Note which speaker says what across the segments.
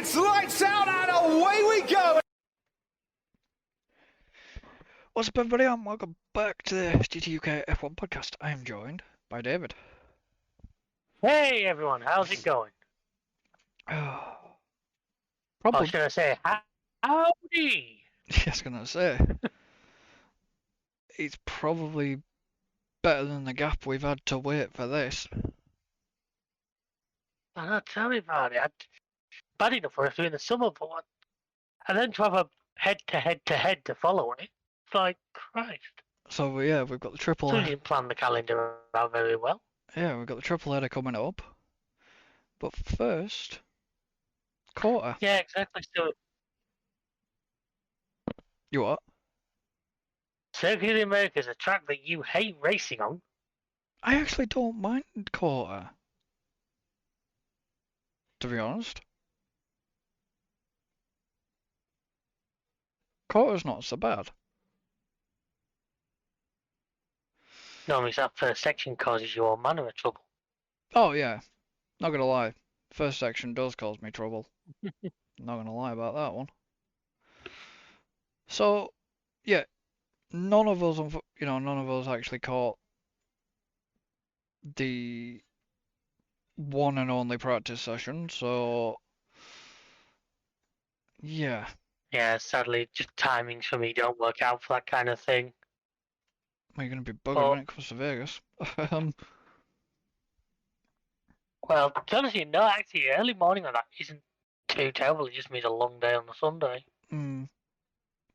Speaker 1: It's lights out and away we go!
Speaker 2: What's up, everybody, and welcome back to the GT UK F1 podcast. I am joined by David.
Speaker 3: Hey everyone, how's it going?
Speaker 2: Oh,
Speaker 3: Or
Speaker 2: probably.
Speaker 3: should I say, howdy?
Speaker 2: I was gonna say it's probably better than the gap we've had to wait for this.
Speaker 3: Tell me about it. Bad enough for us doing the summer, but and then to have a head-to-head to follow it, it's like Christ.
Speaker 2: So yeah, we've got the triple.
Speaker 3: So we didn't plan the calendar out very well.
Speaker 2: Yeah, we've got the triple header coming up. But first, quarter.
Speaker 3: Yeah, exactly. So
Speaker 2: You what?
Speaker 3: Circuit of the Americas, a track that you hate racing on.
Speaker 2: I actually don't mind quarter. To be honest. Quarter's not so bad.
Speaker 3: No, I mean, that first section causes you all manner of trouble.
Speaker 2: Oh yeah, not gonna lie. First section does cause me trouble. Not gonna lie about that one. So, yeah, none of us, none of us actually caught the one and only practice session. So, yeah.
Speaker 3: Yeah, sadly, just timings for me don't work out for that kind of thing.
Speaker 2: You're gonna be buggered when it comes to Vegas.
Speaker 3: Well, to be honest, no, actually, early morning on that isn't too terrible. It just means a long day on the Sunday.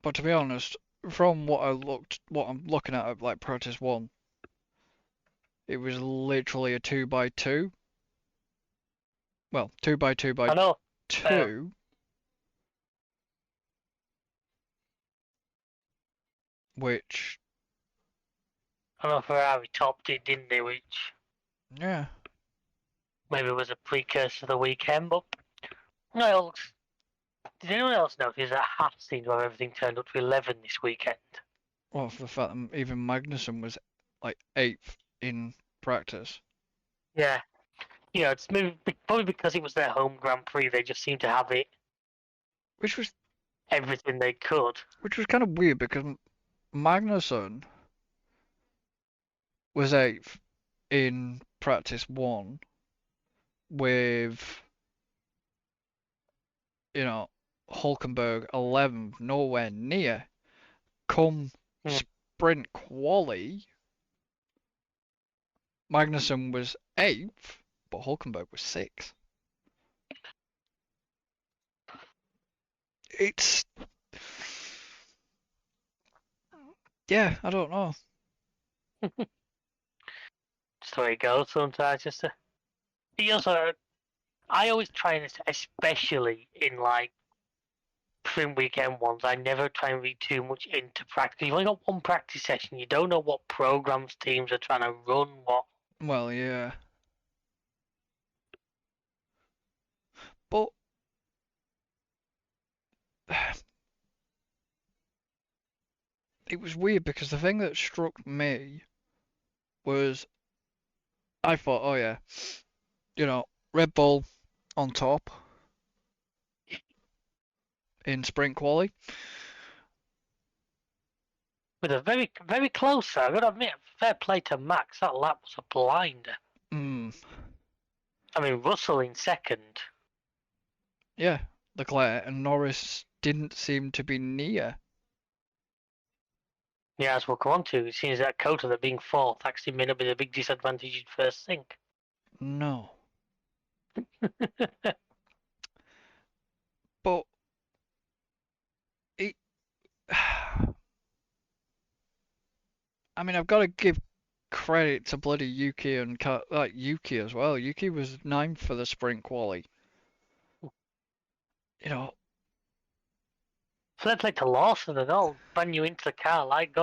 Speaker 2: But to be honest, from what I'm looking at like practice one, it was literally a 2x2. Well, 2x2
Speaker 3: I know.
Speaker 2: 2. Which,
Speaker 3: I know Ferrari topped it, didn't they? Which
Speaker 2: yeah.
Speaker 3: maybe was a precursor to the weekend, but no. Did anyone else notice that half seemed to have everything turned up to 11 this weekend?
Speaker 2: Well, for the fact that even Magnussen was like 8th in practice.
Speaker 3: Yeah. You know, it's maybe probably because it was their home Grand Prix, they just seemed to have it.
Speaker 2: Which was
Speaker 3: everything they could.
Speaker 2: Which was kind of weird because Magnussen was 8th in practice 1 with, Hulkenberg 11th, nowhere near. Come sprint quali, Magnussen was 8th, but Hulkenberg was 6th. It's... Yeah, I don't know.
Speaker 3: Just the way it goes sometimes. I always try and, especially in like spring weekend ones, I never try and read too much into practice. You've only got one practice session. You don't know what programs teams are trying to run.
Speaker 2: Well, yeah. But it was weird because the thing that struck me was I thought, oh yeah, Red Bull on top in sprint quali.
Speaker 3: With a very, very close, I've got to admit, fair play to Max. That lap was a blinder. I mean, Russell in second.
Speaker 2: Yeah, Leclerc and Norris didn't seem to be near.
Speaker 3: Yeah, as we'll come on to, it seems that Kota, that being fourth, actually may not be the big disadvantage you'd first think.
Speaker 2: No. But it... I mean, I've got to give credit to bloody Yuki and Yuki as well. Yuki was 9th for the sprint quali.
Speaker 3: Fair play to Lawson and all, brand new into the car. Like,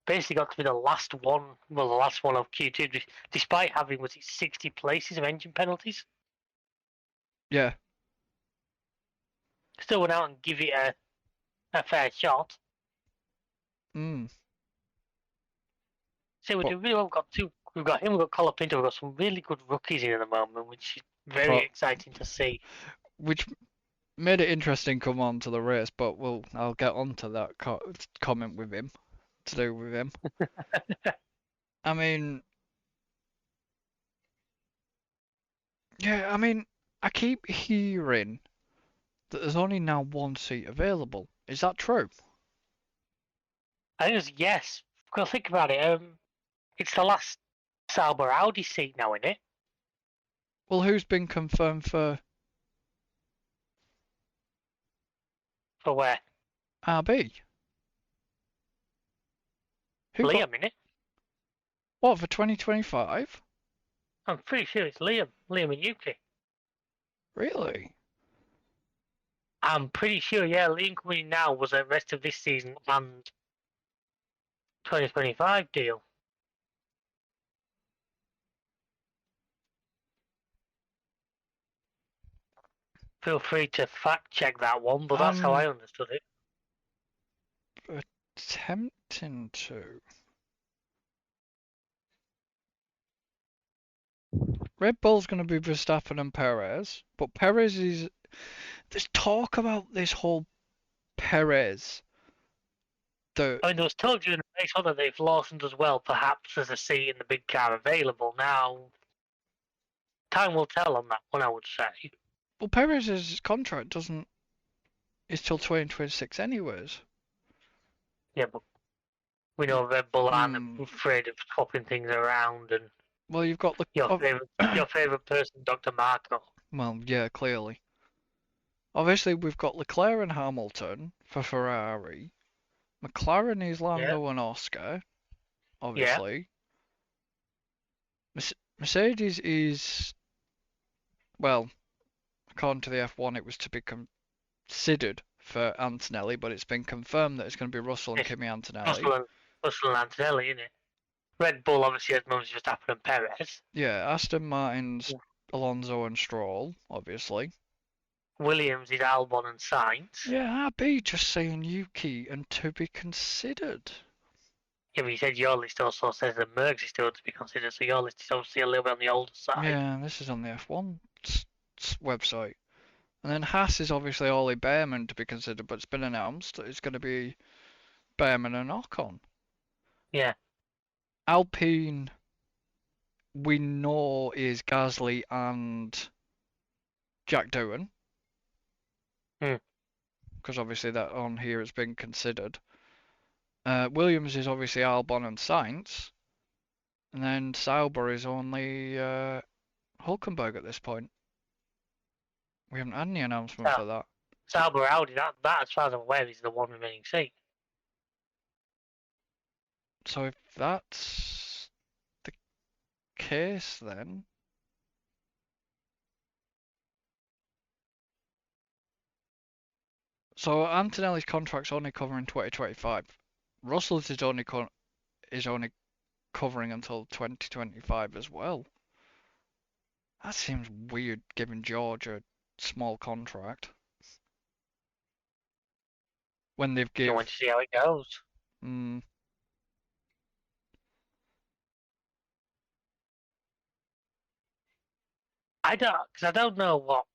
Speaker 3: basically got to be the last one of Q2, despite having, 60 places of engine penalties.
Speaker 2: Yeah.
Speaker 3: Still went out and give it a fair shot. So we've got him, we've got Colapinto, we've got some really good rookies in at the moment, which is very exciting to see.
Speaker 2: which made it interesting come on to the race, but I'll get on to that comment with him, to do with him. I mean, yeah, I mean, I keep hearing that there's only now one seat available. Is that true?
Speaker 3: I think it's yes. Because think about it. It's the last Sauber Audi seat now, isn't it?
Speaker 2: Well, who's been confirmed for
Speaker 3: For where?
Speaker 2: RB? Who got
Speaker 3: Liam, innit?
Speaker 2: what for 2025?
Speaker 3: I'm pretty sure it's Liam. Liam and Yuki.
Speaker 2: Really?
Speaker 3: I'm pretty sure, yeah, Liam coming in now was the rest of this season and 2025 deal. Feel free to fact check that one, but that's how I understood it.
Speaker 2: Attempting to. Red Bull's going to be Verstappen and Perez, but Perez is. There's talk about this whole Perez.
Speaker 3: I mean, there was talk during the race that they've Lawsoned as well. Perhaps there's a seat in the big car available now. Time will tell on that one, I would say.
Speaker 2: Well, Perez's contract is till 2026 anyways.
Speaker 3: Yeah, but we know Red Bull aren't afraid of swapping things around, and
Speaker 2: well, you've got
Speaker 3: your favorite person, Dr. Marco.
Speaker 2: Well, yeah, clearly. Obviously, we've got Leclerc and Hamilton for Ferrari. McLaren is Lando and Oscar, obviously. Yeah. Mercedes is, well, according to the F1, it was to be considered for Antonelli, but it's been confirmed that it's going to be Russell and Kimi Antonelli.
Speaker 3: Russell and Antonelli, isn't it? Red Bull obviously at the moment is Verstappen and Perez.
Speaker 2: Yeah, Aston Martin's Alonso and Stroll, obviously.
Speaker 3: Williams is Albon and Sainz.
Speaker 2: Yeah, RB just saying Yuki and to be considered.
Speaker 3: Yeah, but you said your list also says that Merckx is still to be considered, so your list is obviously a little bit on the older side.
Speaker 2: Yeah, this is on the F1 website. And then Haas is obviously Ollie Behrman to be considered, but it's been announced that it's going to be Behrman and Ocon.
Speaker 3: Yeah.
Speaker 2: Alpine, we know is Gasly and Jack Doohan. Because obviously that on here has been considered. Williams is obviously Albon and Sainz. And then Sauber is only Hulkenberg at this point. We haven't had any announcement for that.
Speaker 3: Sauber Audi, that as far as I'm aware, is the one remaining seat.
Speaker 2: So if that's the case, then so Antonelli's contract's only covering 2025. Russell's is only covering until 2025 as well. That seems weird, giving George a small contract when they've given.
Speaker 3: I want to see how it goes. I don't know what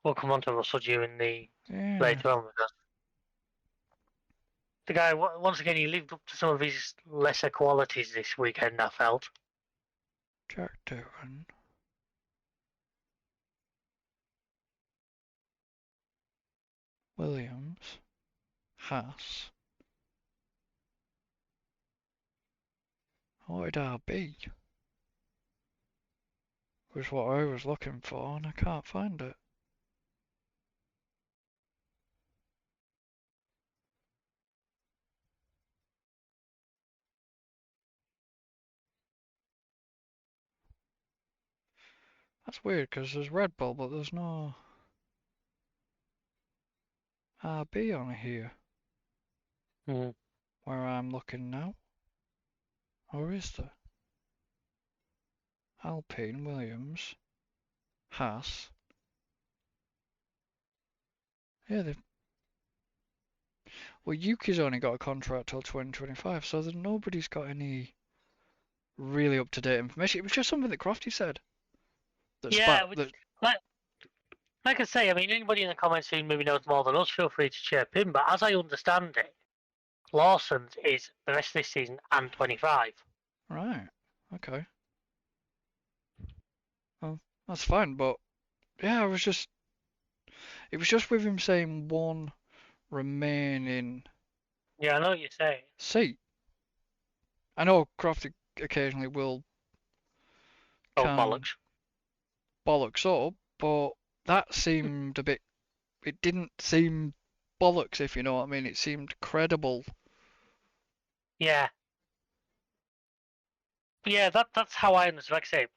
Speaker 3: will come onto Russell during the later on, because the guy, once again, he lived up to some of his lesser qualities this weekend, I felt.
Speaker 2: Jack Doohan. Williams. Haas. What would RB? Was what I was looking for, and I can't find it. That's weird, because there's Red Bull, but there's no RB on here. Where I'm looking now. Or is there? Alpine, Williams, Haas. Yeah, they've. Well, Yuki's only got a contract till 2025, so nobody's got any really up-to-date information. It was just something that Crofty said.
Speaker 3: Like I say, I mean, anybody in the comments who maybe knows more than us, feel free to chirp in. But as I understand it, Lawson's is the rest of this season and 25.
Speaker 2: Right. Okay. Well, that's fine, but yeah, it was just with him saying one remaining
Speaker 3: Yeah, I know what you're saying.
Speaker 2: seat. I know Crofty occasionally will
Speaker 3: Oh,
Speaker 2: can
Speaker 3: bollocks.
Speaker 2: bollocks up, but that seemed a bit. It didn't seem bollocks, if you know what I mean. It seemed credible.
Speaker 3: Yeah. But yeah, that's how I understand. Like I say,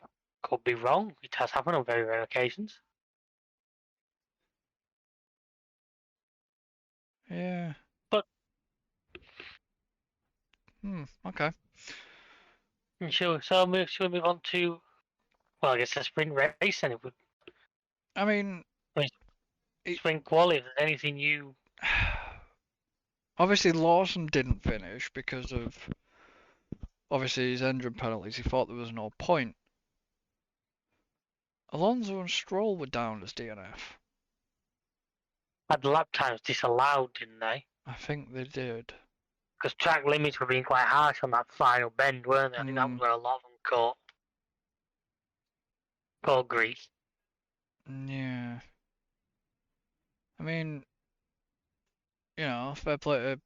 Speaker 3: could be wrong. It has happened on very rare occasions.
Speaker 2: Yeah.
Speaker 3: But
Speaker 2: Okay.
Speaker 3: sure. Should we move on to? Well, I guess the sprint race then. If we,
Speaker 2: I mean,
Speaker 3: I mean,
Speaker 2: it,
Speaker 3: sprint quali. If there's anything you,
Speaker 2: obviously Lawson didn't finish because of obviously his engine penalties. He thought there was no point. Alonso and Stroll were down as DNF.
Speaker 3: had lap times disallowed, didn't they?
Speaker 2: I think they did.
Speaker 3: Because track limits were being quite harsh on that final bend, weren't they? I think that was where a lot of them caught grief.
Speaker 2: Yeah. I mean, fair play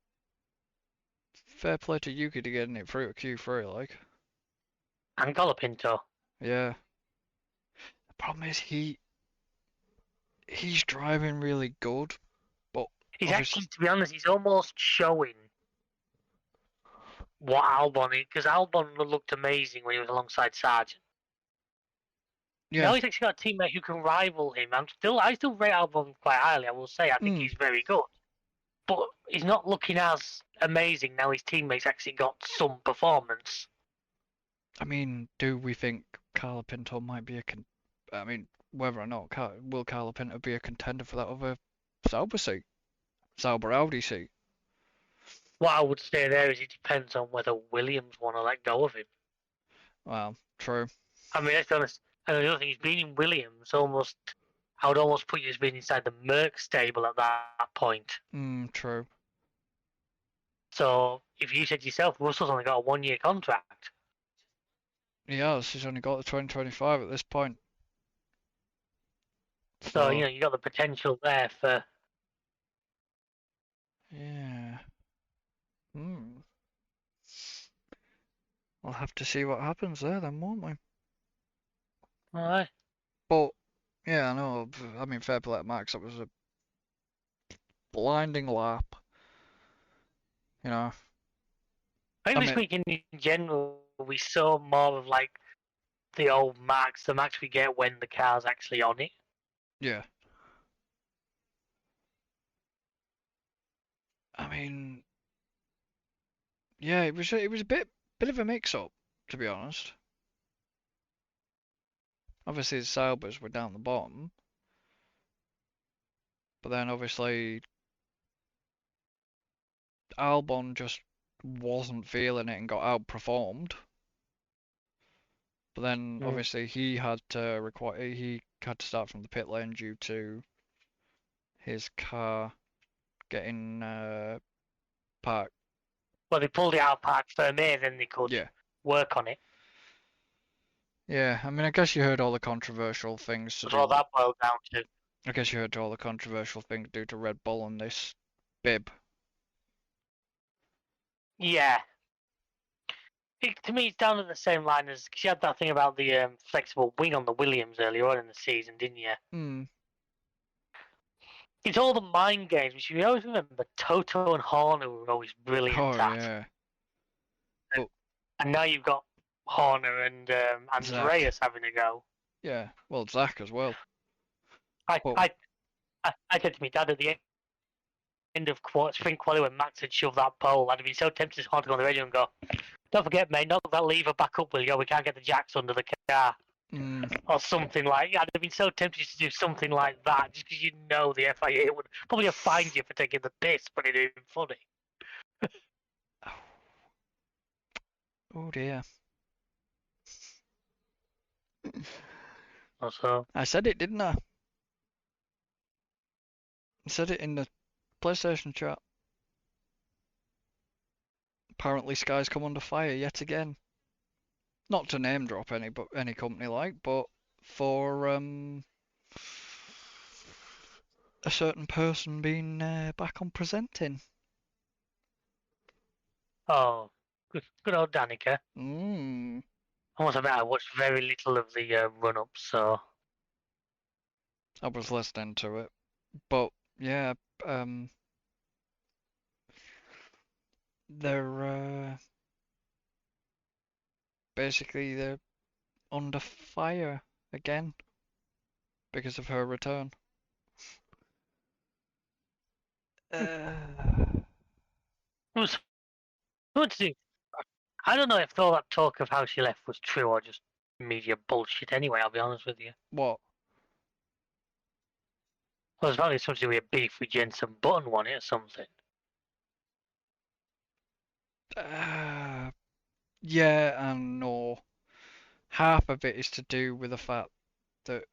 Speaker 2: to Yuki to getting it through at Q3, like.
Speaker 3: And Colapinto.
Speaker 2: Yeah. The problem is he's driving really good, but
Speaker 3: He's
Speaker 2: obviously,
Speaker 3: actually, to be honest, he's almost showing what Albon is, because Albon looked amazing when he was alongside Sargent. Now
Speaker 2: yeah.
Speaker 3: he's actually got a teammate who can rival him. I still rate Albon quite highly. I will say I think he's very good, but he's not looking as amazing now. His teammates actually got some performance.
Speaker 2: I mean, do we think Carlo Pinto might be I mean, whether or not will Carlo Pinto be a contender for that other Sauber seat, Sauber Audi seat?
Speaker 3: What I would say there is it depends on whether Williams want to let go of him.
Speaker 2: Well, true.
Speaker 3: I mean, let's be honest. And the other thing, he's been in Williams almost. I would almost put you as being inside the Merc stable at that point.
Speaker 2: True.
Speaker 3: So if you said yourself, Russell's only got a 1-year contract.
Speaker 2: He's only got the 2025 at this point.
Speaker 3: So you got the potential there for.
Speaker 2: Yeah. We'll have to see what happens there then, won't we?
Speaker 3: Alright.
Speaker 2: But yeah, I know. I mean, fair play to Max. That was a blinding lap. You know.
Speaker 3: I think this weekend in general we saw more of like the old Max, the Max we get when the car's actually on it.
Speaker 2: Yeah. I mean, yeah, it was a bit of a mix-up, to be honest. Obviously, the Saubers were down the bottom, but then obviously Albon just wasn't feeling it and got outperformed. But then obviously he had to start from the pit lane due to his car getting parked.
Speaker 3: Well, they pulled it out of park for me, then they could work on it.
Speaker 2: Yeah, I mean, I guess you heard all the controversial things.
Speaker 3: That's all that boiled down to.
Speaker 2: I guess you heard all the controversial things due to Red Bull and this bib.
Speaker 3: Yeah. To me, it's down to the same line as because you had that thing about the flexible wing on the Williams earlier on in the season, didn't you? It's all the mind games, which you always remember. Toto and Horner were always brilliant at.
Speaker 2: Yeah.
Speaker 3: And now you've got Horner and Andreas having a go.
Speaker 2: Yeah, well, Zach as well.
Speaker 3: I said to my dad at the end of spring quality when Max had shoved that pole, I'd have been so tempted to go on the radio and go, "Don't forget, mate, knock that lever back up, will you? We can't get the jacks under the car." Or something like that. I'd have been so tempted to do something like that just because you know the FIA would probably have fined you for taking the piss, but it'd been funny.
Speaker 2: Oh dear.
Speaker 3: Also,
Speaker 2: I said it, didn't I? Said it in the PlayStation chat. Apparently, Sky's come under fire yet again. Not to name drop any company but for a certain person being back on presenting.
Speaker 3: Oh, good old Danica.
Speaker 2: Mm.
Speaker 3: I must admit, I watched very little of the run-up, so
Speaker 2: I was listening to it, but yeah, they're basically they're under fire again because of her return. Uh,
Speaker 3: it was good to do. I don't know if all that talk of how she left was true or just media bullshit. Anyway, I'll be honest with you.
Speaker 2: what?
Speaker 3: Well, there's probably something to do with a beef with Jensen Button, one it or something.
Speaker 2: Yeah and no. Half of it is to do with the fact that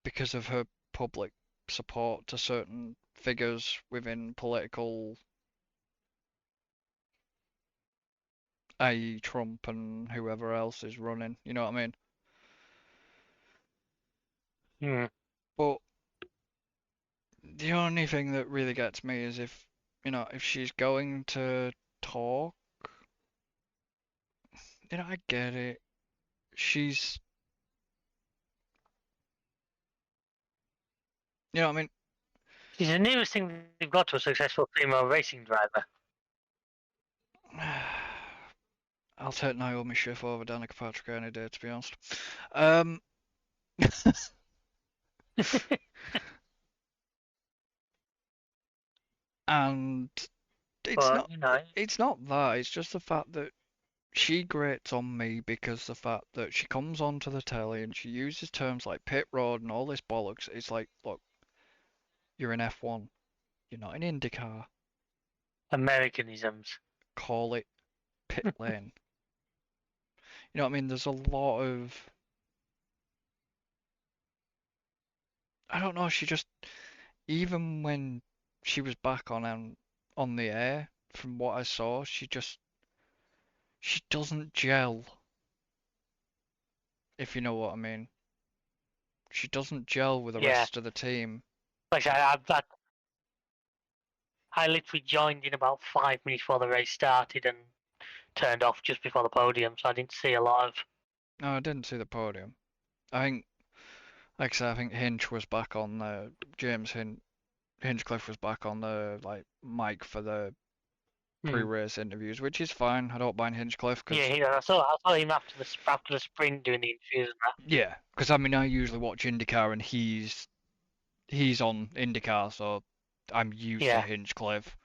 Speaker 2: because of her public support to certain figures within political, i.e. Trump and whoever else is running, you know what I mean?
Speaker 3: Hmm.
Speaker 2: But the only thing that really gets me is if she's going to talk, I get it. She's, I mean,
Speaker 3: She's the nearest thing they've got to a successful female racing driver.
Speaker 2: I'll take Naomi Schiff over Danica Patrick any day, to be honest. Um, and it's
Speaker 3: But
Speaker 2: not, it's not that. It's just the fact that she grates on me because the fact that she comes onto the telly and she uses terms like pit road and all this bollocks. It's like, look, you're in F1. You're not in IndyCar.
Speaker 3: Americanisms.
Speaker 2: Call it pit lane. You know what I mean? There's a lot of. I don't know. She just. Even when she was back on the air, from what I saw, she doesn't gel. If you know what I mean. She doesn't gel with the
Speaker 3: Yeah.
Speaker 2: rest of the team.
Speaker 3: Like I literally joined in about 5 minutes before the race started and turned off just before the podium, so I didn't see a lot of.
Speaker 2: No, I didn't see the podium. I think, like I said, I think Hinch was back on the Hinchcliffe was back on the mic for the pre-race interviews, which is fine. I don't mind Hinchcliffe because
Speaker 3: Yeah, I saw him after the sprint doing the interviews and that.
Speaker 2: yeah, because I mean I usually watch IndyCar and he's on IndyCar, so I'm used to
Speaker 3: Yeah,
Speaker 2: Hinchcliffe,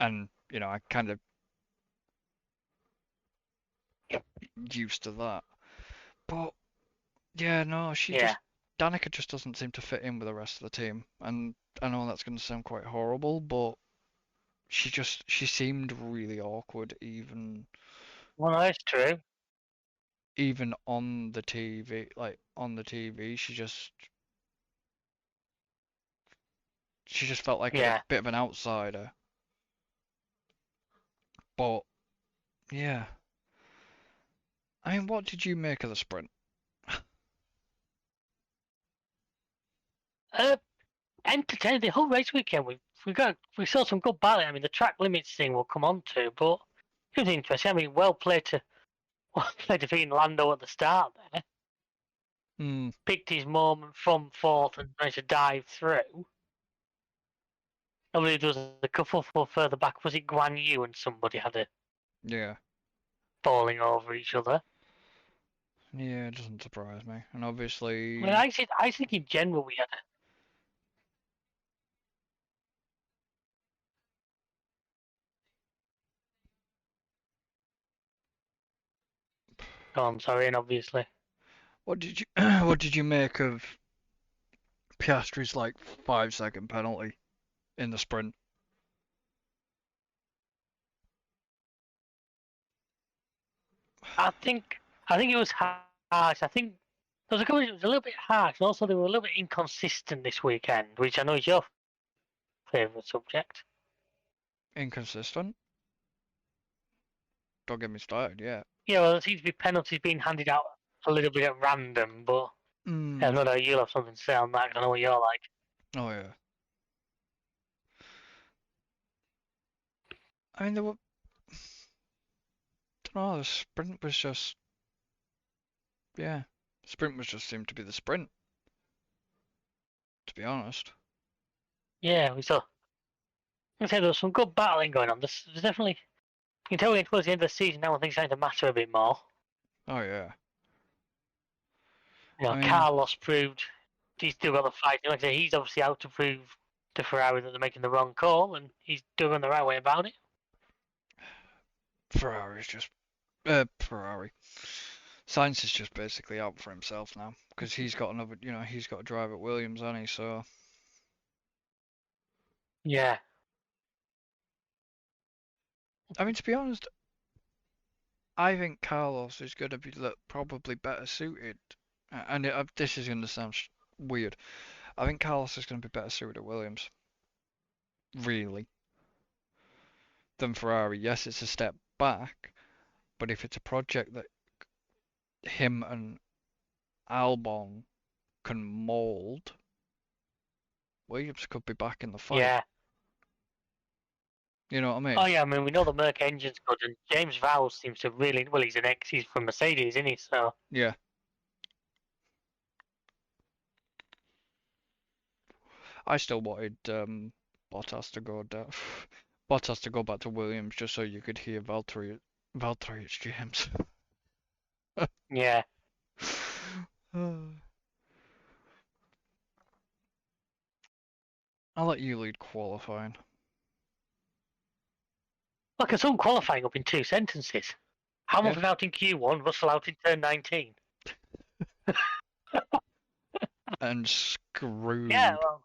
Speaker 2: and I kind of used to that. But yeah, no,
Speaker 3: yeah,
Speaker 2: Danica just doesn't seem to fit in with the rest of the team, and I know that's going to sound quite horrible, but she seemed really awkward
Speaker 3: well, that's true.
Speaker 2: even on the TV, like on the TV, she just felt like a
Speaker 3: Yeah.
Speaker 2: bit of an outsider. But yeah, I mean, what did you make of the sprint?
Speaker 3: Uh, Entertaining the whole race weekend. We saw some good battling. I mean, the track limits thing we'll come on to, but it was interesting. I mean, well played to defeating Lando at the start there.
Speaker 2: Hmm.
Speaker 3: Picked his moment from fourth and managed to dive through. I believe there was a couple further back. Was it Guan Yu and somebody had a
Speaker 2: Yeah.
Speaker 3: falling over each other?
Speaker 2: Yeah, it doesn't surprise me. And
Speaker 3: I
Speaker 2: obviously,
Speaker 3: mean, I think in general we had a. Oh, I'm sorry, and obviously.
Speaker 2: what did you make of Piastri's 5-second penalty in the sprint?
Speaker 3: I think it was harsh. I think There was a couple, it was a little bit harsh, and also they were a little bit inconsistent this weekend, which I know is your favourite subject.
Speaker 2: Inconsistent? Don't get me started, yeah.
Speaker 3: Yeah, well, there seems to be penalties being handed out a little bit at random, but I don't know, you'll have something to say on that, 'cause I know what you're like.
Speaker 2: Oh, yeah. I mean, there were... I don't know, the sprint was just... Yeah. Sprint was just seemed to be the sprint. To be honest.
Speaker 3: Yeah, we saw. I say there was some good battling going on. There's definitely. You can tell we're getting towards the end of the season now when things starting to matter a bit more.
Speaker 2: Oh, yeah.
Speaker 3: You know,
Speaker 2: I mean,
Speaker 3: Carlos proved he's still got the fight. Like I say, he's obviously out to prove to Ferrari that they're making the wrong call, and he's doing the right way about it.
Speaker 2: Ferrari's just... Ferrari. Sainz is just basically out for himself now. Because he's got another... You know, he's got to drive at Williams, hasn't he? So...
Speaker 3: Yeah.
Speaker 2: I mean, to be honest, I think Carlos is going to be probably better suited. And this is going to sound weird. I think Carlos is going to be better suited at Williams. Really. Than Ferrari. Yes, it's a step back. But if it's a project that him and Albon can mould, Williams could be back in the fight.
Speaker 3: Yeah.
Speaker 2: You know what I mean?
Speaker 3: Oh yeah. I mean, we know the Merc engine's good, and James Vowles seems to really. Well, he's from Mercedes, isn't he? So.
Speaker 2: Yeah. I still wanted Bottas to go down. Bottas to go back to Williams just so you could hear Valtteri it's James.
Speaker 3: Yeah.
Speaker 2: I'll let you lead qualifying.
Speaker 3: Look, it's qualifying up in 2 sentences. Hamilton out in Q1, Russell out in turn 19.
Speaker 2: And screwed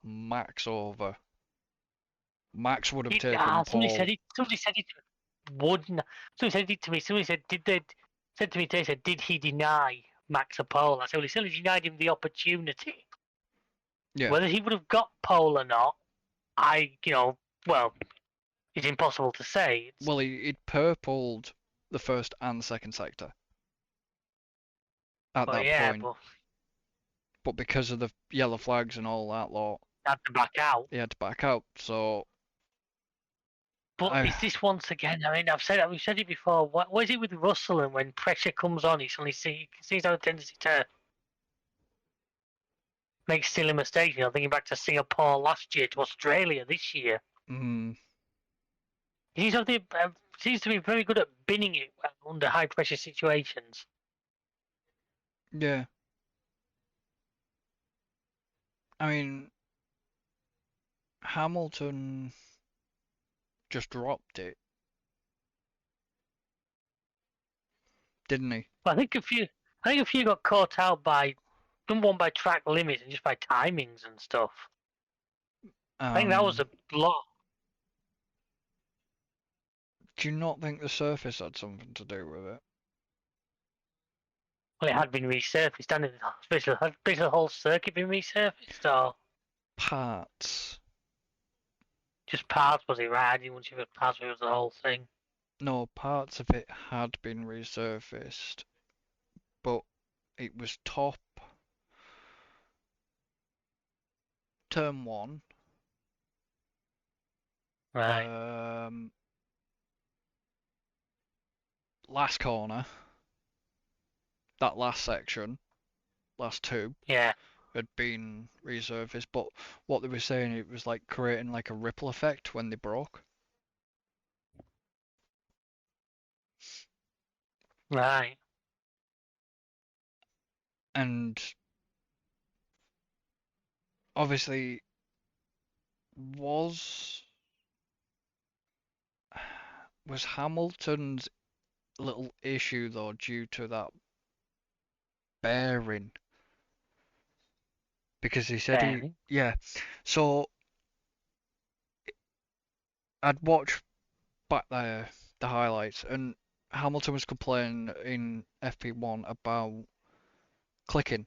Speaker 2: Max over. Max would have taken pole.
Speaker 3: Somebody said it wouldn't. Somebody said it to me. Somebody said, said to me today, said, did he deny Max a pole? I said, well, he certainly denied him the opportunity.
Speaker 2: Yeah.
Speaker 3: Whether he would have got pole or not, well, it's impossible to say.
Speaker 2: Well, he'd purpled the first and second sector at that point. But because of the yellow flags and all that lot,
Speaker 3: had to back out.
Speaker 2: He had to back out. So.
Speaker 3: But is this once again? I mean, we've said it before. What is it with Russell? And when pressure comes on, he suddenly seems to have a tendency to make silly mistakes. You know, thinking back to Singapore last year, to Australia this year.
Speaker 2: Mm.
Speaker 3: He seems to be very good at binning it under high pressure situations.
Speaker 2: Yeah. I mean, Hamilton just dropped it, didn't he?
Speaker 3: Well, I think a few got caught out by track limits and just by timings and stuff. I think that was a lot.
Speaker 2: Do you not think the surface had something to do with it?
Speaker 3: Well, it had been resurfaced, hadn't it? Had the whole circuit been resurfaced, or
Speaker 2: parts?
Speaker 3: Just parts, was it right? I didn't want you to parts, it was the whole thing.
Speaker 2: No, parts of it had been resurfaced, but it was top turn 1.
Speaker 3: Right.
Speaker 2: Last corner. That last section, last 2.
Speaker 3: Yeah.
Speaker 2: Had been resurfaced, but what they were saying, it was like creating like a ripple effect when they broke.
Speaker 3: Right.
Speaker 2: And obviously was Hamilton's little issue though due to that bearing? Because he said yeah. So I'd watched back the highlights, and Hamilton was complaining in FP1 about clicking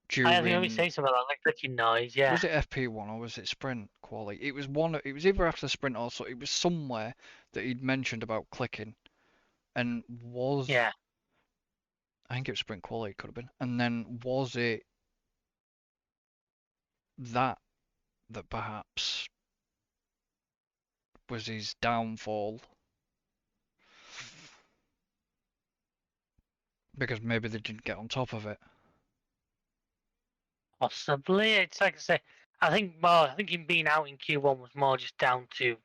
Speaker 3: I think let me
Speaker 2: during.
Speaker 3: say something about that clicking noise. Yeah,
Speaker 2: Was it FP1 or was it sprint quali? It was one. It was either after sprint or so. It was somewhere that he'd mentioned about clicking, and was
Speaker 3: yeah.
Speaker 2: I think it was sprint quali. It could have been. And then was it that perhaps was his downfall? Because maybe they didn't get on top of it.
Speaker 3: Possibly. It's like I say. I think him being out in Q1 was more just down to.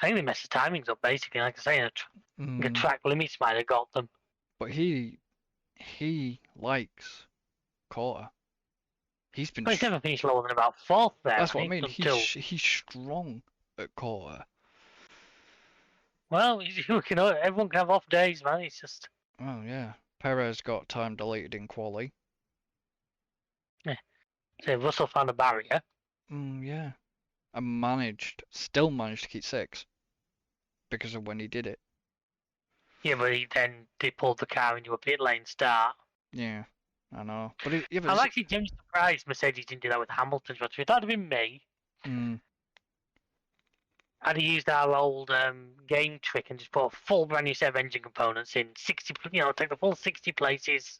Speaker 3: I think they messed the timings up basically. Like I say, the
Speaker 2: Mm,
Speaker 3: track limits might have got them.
Speaker 2: but he likes quarter. He's been.
Speaker 3: Well, he's never finished lower than about fourth there.
Speaker 2: That's
Speaker 3: I
Speaker 2: what I
Speaker 3: think
Speaker 2: mean.
Speaker 3: until.
Speaker 2: He's strong at quarter.
Speaker 3: Well, everyone can have off days, man. It's just.
Speaker 2: Oh yeah. Perez got time deleted in quali.
Speaker 3: Say Russell found a barrier.
Speaker 2: Yeah. And still managed to keep 6 because of when he did it.
Speaker 3: Yeah, but they pulled the car into a pit lane start.
Speaker 2: Yeah, I know. But
Speaker 3: I'm actually genuinely surprised Mercedes didn't do that with Hamilton's battery. If that had been me, I'd have used our old game trick and just put a full brand new set of engine components in 60. Take the full 60 places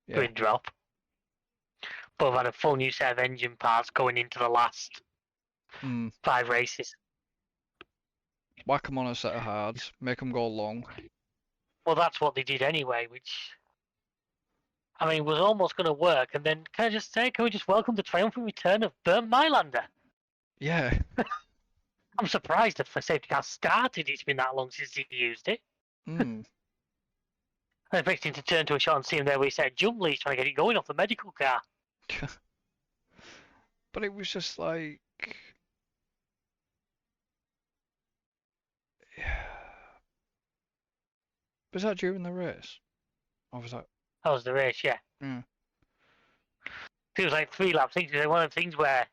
Speaker 3: grid drop. But I've had a full new set of engine parts going into the last 5 races.
Speaker 2: Whack them on a set of hards, make them go long.
Speaker 3: Well, that's what they did anyway, which I mean was almost going to work. And then can we just welcome the triumphant return of Bernd Mailander?
Speaker 2: Yeah.
Speaker 3: I'm surprised if the safety car started. It's been that long since he used it.
Speaker 2: Mm.
Speaker 3: I expected him to turn to a shot and see him there where he said jump leads trying to get it going off the medical car.
Speaker 2: But it was just like. Was that during the race? Or was that?
Speaker 3: That was the race, yeah.
Speaker 2: Yeah.
Speaker 3: It was like 3 laps. I think it was one of the things where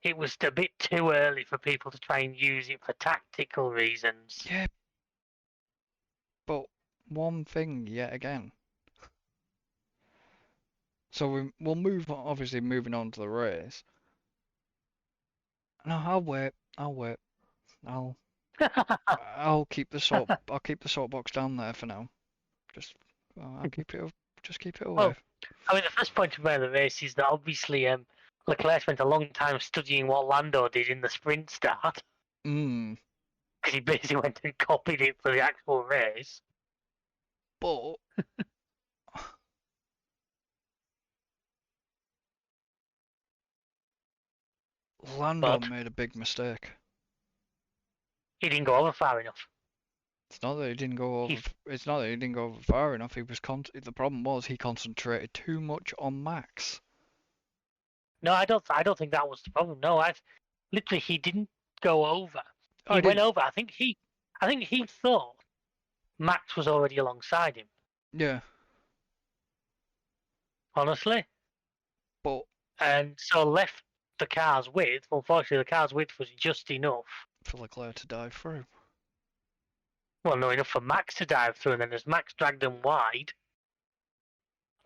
Speaker 3: it was a bit too early for people to try and use it for tactical reasons.
Speaker 2: Yeah. But one thing yet again. So we'll obviously moving on to the race. No, I'll wait. I'll keep the soapbox down there for now. I'll keep it. Just keep it away.
Speaker 3: Well, I mean, the first point about the race is that obviously Leclerc spent a long time studying what Lando did in the sprint start. Because he basically went and copied it for the actual race.
Speaker 2: But Lando made a big mistake.
Speaker 3: He didn't go over far enough.
Speaker 2: It's not that he didn't go over. It's not that he didn't go over far enough. He was the problem was he concentrated too much on Max.
Speaker 3: No, I don't think that was the problem. No, literally he didn't go over. He went over. I think he thought Max was already alongside him.
Speaker 2: Yeah.
Speaker 3: Honestly. And so left the car's width. Unfortunately, the car's width was just enough
Speaker 2: for Leclerc to dive through.
Speaker 3: Well, no, enough for Max to dive through, and then as Max dragged them wide,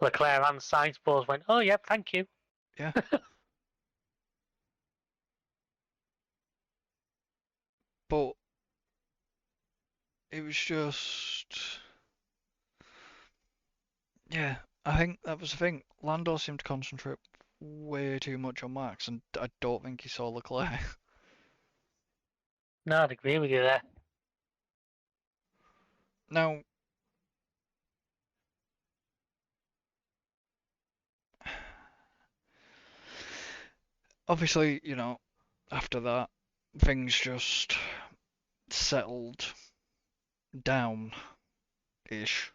Speaker 3: Leclerc and Sainz both went, "Oh, yep, thank you."
Speaker 2: Yeah. But it was just, yeah, I think that was the thing. Lando seemed to concentrate way too much on Max, and I don't think he saw Leclerc.
Speaker 3: No, I'd agree with you there.
Speaker 2: Now, obviously, after that, things just settled down-ish.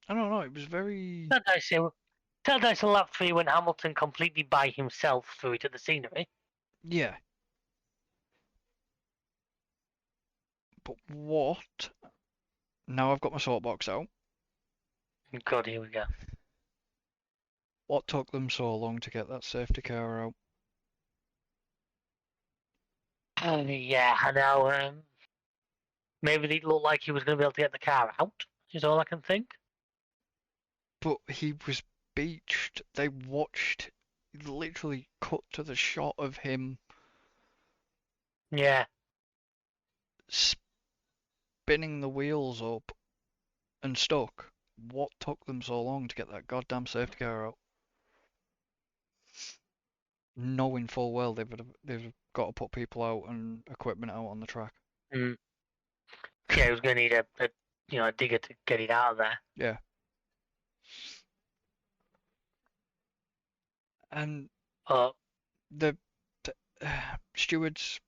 Speaker 2: I don't know, it was very...
Speaker 3: Tell nice on lap 3 when Hamilton completely by himself threw it at the scenery.
Speaker 2: Yeah. But what? Now I've got my soapbox out.
Speaker 3: God, here we go.
Speaker 2: What took them so long to get that safety car out?
Speaker 3: Yeah, I know. Maybe it looked like he was going to be able to get the car out, is all I can think.
Speaker 2: But he was beached. They watched, literally cut to the shot of him
Speaker 3: Yeah.
Speaker 2: spinning the wheels up and stuck. What took them so long to get that goddamn safety car out? Knowing full well they've got to put people out and equipment out on the track.
Speaker 3: Mm. Yeah, he was going to need a digger to get it out of there.
Speaker 2: Yeah. And the stewards,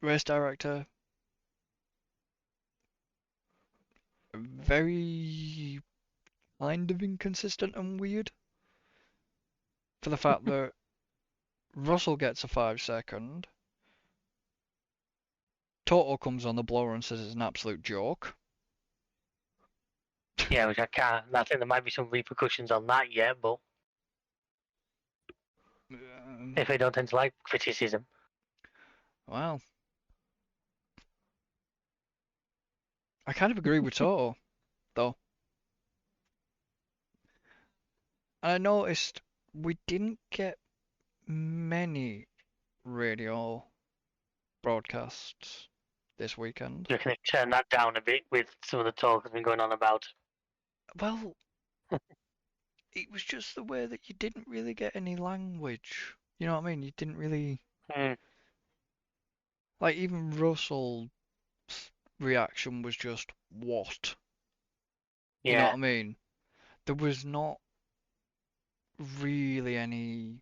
Speaker 2: race director, very kind of inconsistent and weird. For the fact that Russell gets a 5 second, Toto comes on the blower and says it's an absolute joke.
Speaker 3: Yeah, which I can't. I think there might be some repercussions on that yet, but if they don't tend to like criticism.
Speaker 2: Well, I kind of agree with Toto, though. And I noticed we didn't get many radio broadcasts this weekend.
Speaker 3: You can turn that down a bit with some of the talk that's been going on about.
Speaker 2: Well, it was just the way that you didn't really get any language. You know what I mean? You didn't really... Like, even Russell's reaction was just, what?
Speaker 3: Yeah.
Speaker 2: You know what I mean? There was not really any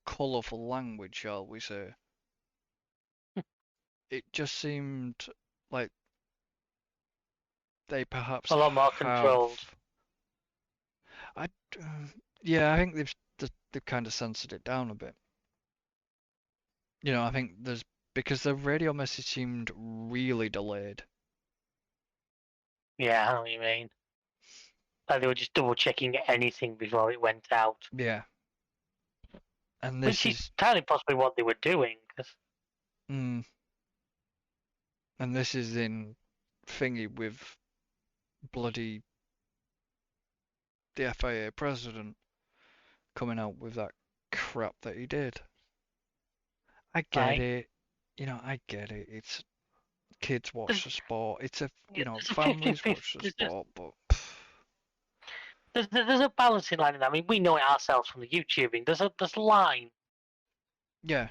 Speaker 2: colourful language, shall we say. It just seemed like they perhaps
Speaker 3: a lot more controlled.
Speaker 2: Yeah, I think they've kind of censored it down a bit. You know, I think because the radio message seemed really delayed.
Speaker 3: Yeah, I know what you mean. Like they were just double checking anything before it went out.
Speaker 2: Yeah. And this
Speaker 3: Which is entirely possibly what they were doing.
Speaker 2: And this is in thingy with bloody the FIA president coming out with that crap that he did. I get it. You know, I get it. It's kids watch the sport. It's families watch the sport, but
Speaker 3: there's a balancing line in that. I mean, we know it ourselves from the YouTubing. There's a line.
Speaker 2: Yeah.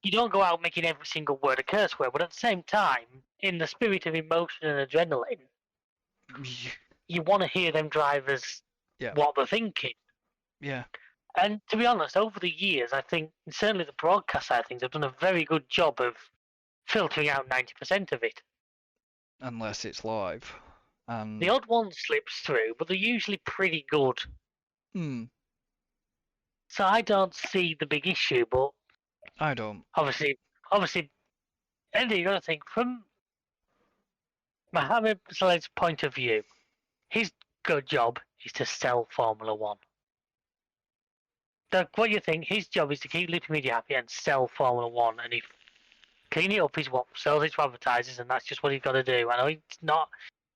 Speaker 3: You don't go out making every single word a curse word, but at the same time, in the spirit of emotion and adrenaline, you want to hear them drivers what they're thinking.
Speaker 2: Yeah.
Speaker 3: And to be honest, over the years, I think certainly the broadcast side of things have done a very good job of filtering out 90% of it.
Speaker 2: Unless it's live.
Speaker 3: The odd one slips through, but they're usually pretty good. So I don't see the big issue, but
Speaker 2: I don't.
Speaker 3: Obviously, and you got to think from Mohammed Saleh's point of view, his good job is to sell Formula One. What do you think? His job is to keep Lippy Media happy and sell Formula One, and if clean it up is what sells it to advertisers, and that's just what he's got to do. I know it's not.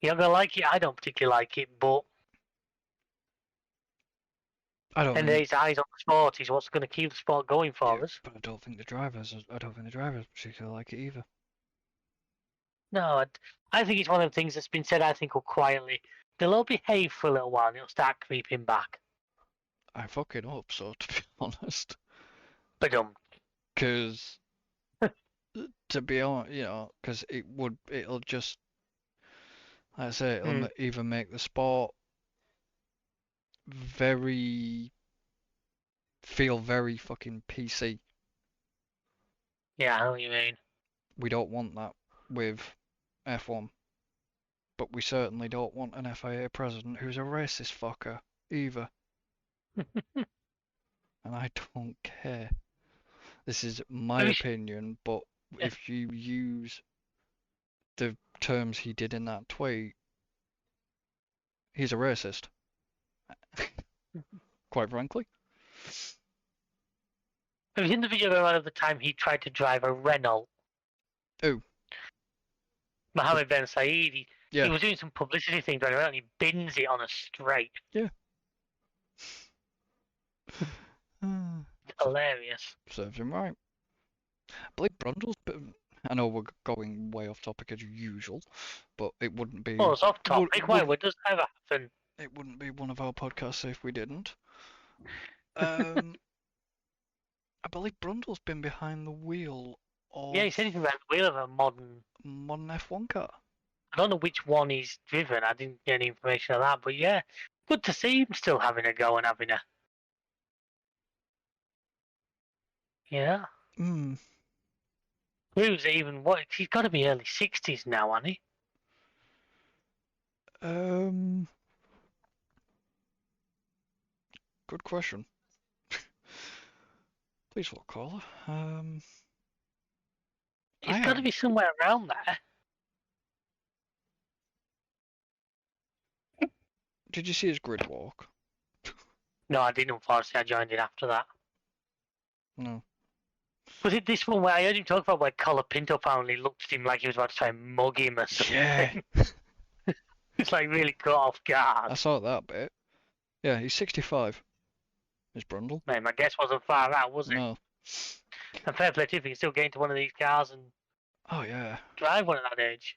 Speaker 3: You're not gonna like it. I don't particularly like it, but
Speaker 2: I don't.
Speaker 3: And his eyes on the sport is what's going to keep the sport going for us.
Speaker 2: But I don't think the drivers particularly like it either.
Speaker 3: No, I think it's one of the things that's been said. I think will quietly. They'll all behave for a little while, and it'll start creeping back.
Speaker 2: I fucking hope so, to be honest. Because, to be honest, because it'll just, like I say, it'll either make the sport feel very fucking PC.
Speaker 3: Yeah, I know what you mean.
Speaker 2: We don't want that with F1. But we certainly don't want an FIA president who's a racist fucker either. And I don't care. This is my opinion, but if you use the terms he did in that tweet, he's a racist. Quite frankly.
Speaker 3: Have you seen the video going on of the time he tried to drive a Renault?
Speaker 2: Who?
Speaker 3: Mohammed Ben Said.
Speaker 2: Yeah.
Speaker 3: He was doing some publicity thing going around and he bins it on a straight.
Speaker 2: Yeah. Uh,
Speaker 3: Hilarious.
Speaker 2: Serves him right. I believe Brundle's been, I know we're going way off topic as usual, but it wouldn't be.
Speaker 3: Oh, it's off topic. Why?
Speaker 2: Would,
Speaker 3: What does ever happen?
Speaker 2: it wouldn't be one of our podcasts if we didn't. I believe Brundle's been behind the wheel of
Speaker 3: Yeah, he said he's behind the wheel of a modern
Speaker 2: F1 car.
Speaker 3: I don't know which one he's driven. I didn't get any information on that, but yeah, good to see him still having a go and having a. Yeah.
Speaker 2: Hmm.
Speaker 3: Who's even what? He's got to be early 60s now, hasn't he?
Speaker 2: Good question. Please what caller?
Speaker 3: He's got to be somewhere around there.
Speaker 2: Did you see his grid walk?
Speaker 3: No, I didn't. Unfortunately, I joined in after that.
Speaker 2: No.
Speaker 3: Was it this one where I heard him talk about where Colapinto apparently looked at him like he was about to try and mug him or something?
Speaker 2: Yeah.
Speaker 3: It's like really caught off guard.
Speaker 2: I saw that bit. Yeah, he's 65. Is Brundle?
Speaker 3: Man, my guess wasn't far out, was it?
Speaker 2: No.
Speaker 3: And fair play to him, he can still get into one of these cars and
Speaker 2: Oh yeah.
Speaker 3: drive one at that age.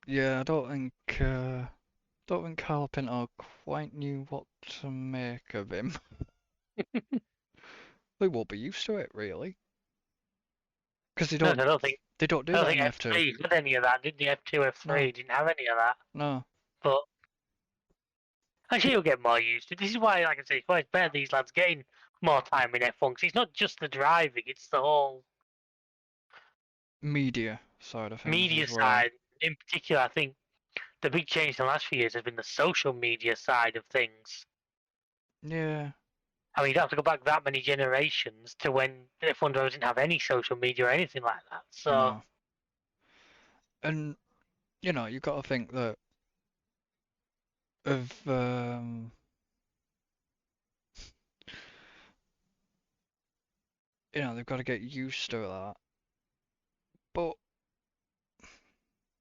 Speaker 2: Yeah, I don't think Carl Pinto quite knew what to make of him. They won't be used to it really, because they don't.
Speaker 3: I don't think.
Speaker 2: They don't do
Speaker 3: I don't
Speaker 2: that in
Speaker 3: think
Speaker 2: F2.
Speaker 3: F3 had any of that, did the F2, F3
Speaker 2: No.
Speaker 3: didn't have any of that.
Speaker 2: No.
Speaker 3: But actually, he'll get more used to it. This is why, like I say, it's why it's better these lads getting more time in F1 because it's not just the driving; it's the whole
Speaker 2: Media side of things.
Speaker 3: media
Speaker 2: as well.
Speaker 3: side. In particular, I think the big change in the last few years has been the social media side of things.
Speaker 2: Yeah.
Speaker 3: I mean, you don't have to go back that many generations to when F1 drivers didn't have any social media or anything like that. So,
Speaker 2: No. And you know, you've got to think that of you know, they've got to get used to that. But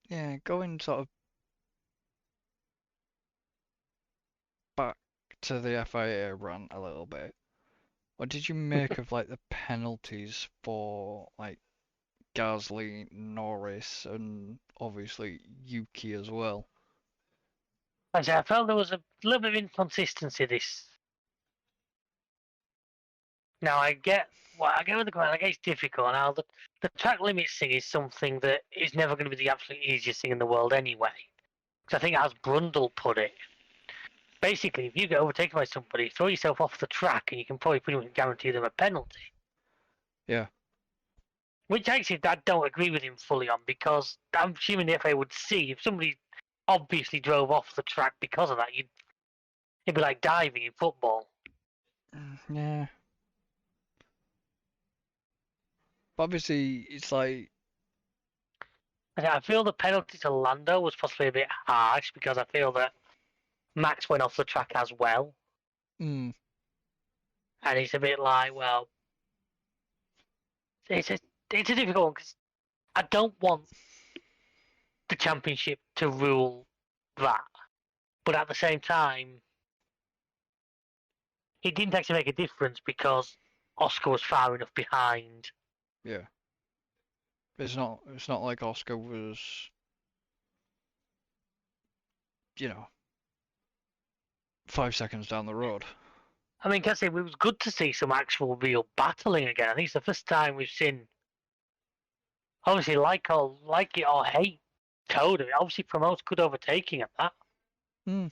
Speaker 2: yeah, going sort of back to the FIA rant a little bit. What did you make of like the penalties for like Gasly, Norris, and obviously Yuki as well?
Speaker 3: I felt there was a little bit of inconsistency this. Now I get with the ground. I get it's difficult. Now the track limits thing is something that is never going to be the absolute easiest thing in the world anyway. Because I think as Brundle put it, basically if you get overtaken by somebody, throw yourself off the track and you can probably pretty much guarantee them a penalty.
Speaker 2: Yeah.
Speaker 3: Which actually I don't agree with him fully on because I'm assuming the FA would see if somebody obviously drove off the track because of that, it'd be like diving in football.
Speaker 2: Yeah. But obviously, it's like.
Speaker 3: I feel the penalty to Lando was possibly a bit harsh because I feel that Max went off the track as well.
Speaker 2: Mm.
Speaker 3: And it's a bit like, well, it's a difficult one because I don't want the championship to rule that. But at the same time, it didn't actually make a difference because Oscar was far enough behind.
Speaker 2: Yeah. It's not like Oscar was, you know, 5 seconds down the road.
Speaker 3: I mean, can I say it was good to see some actual real battling again. I think it's the first time we've seen, obviously, like it or hate Toad. It obviously promotes good overtaking at that.
Speaker 2: Mm.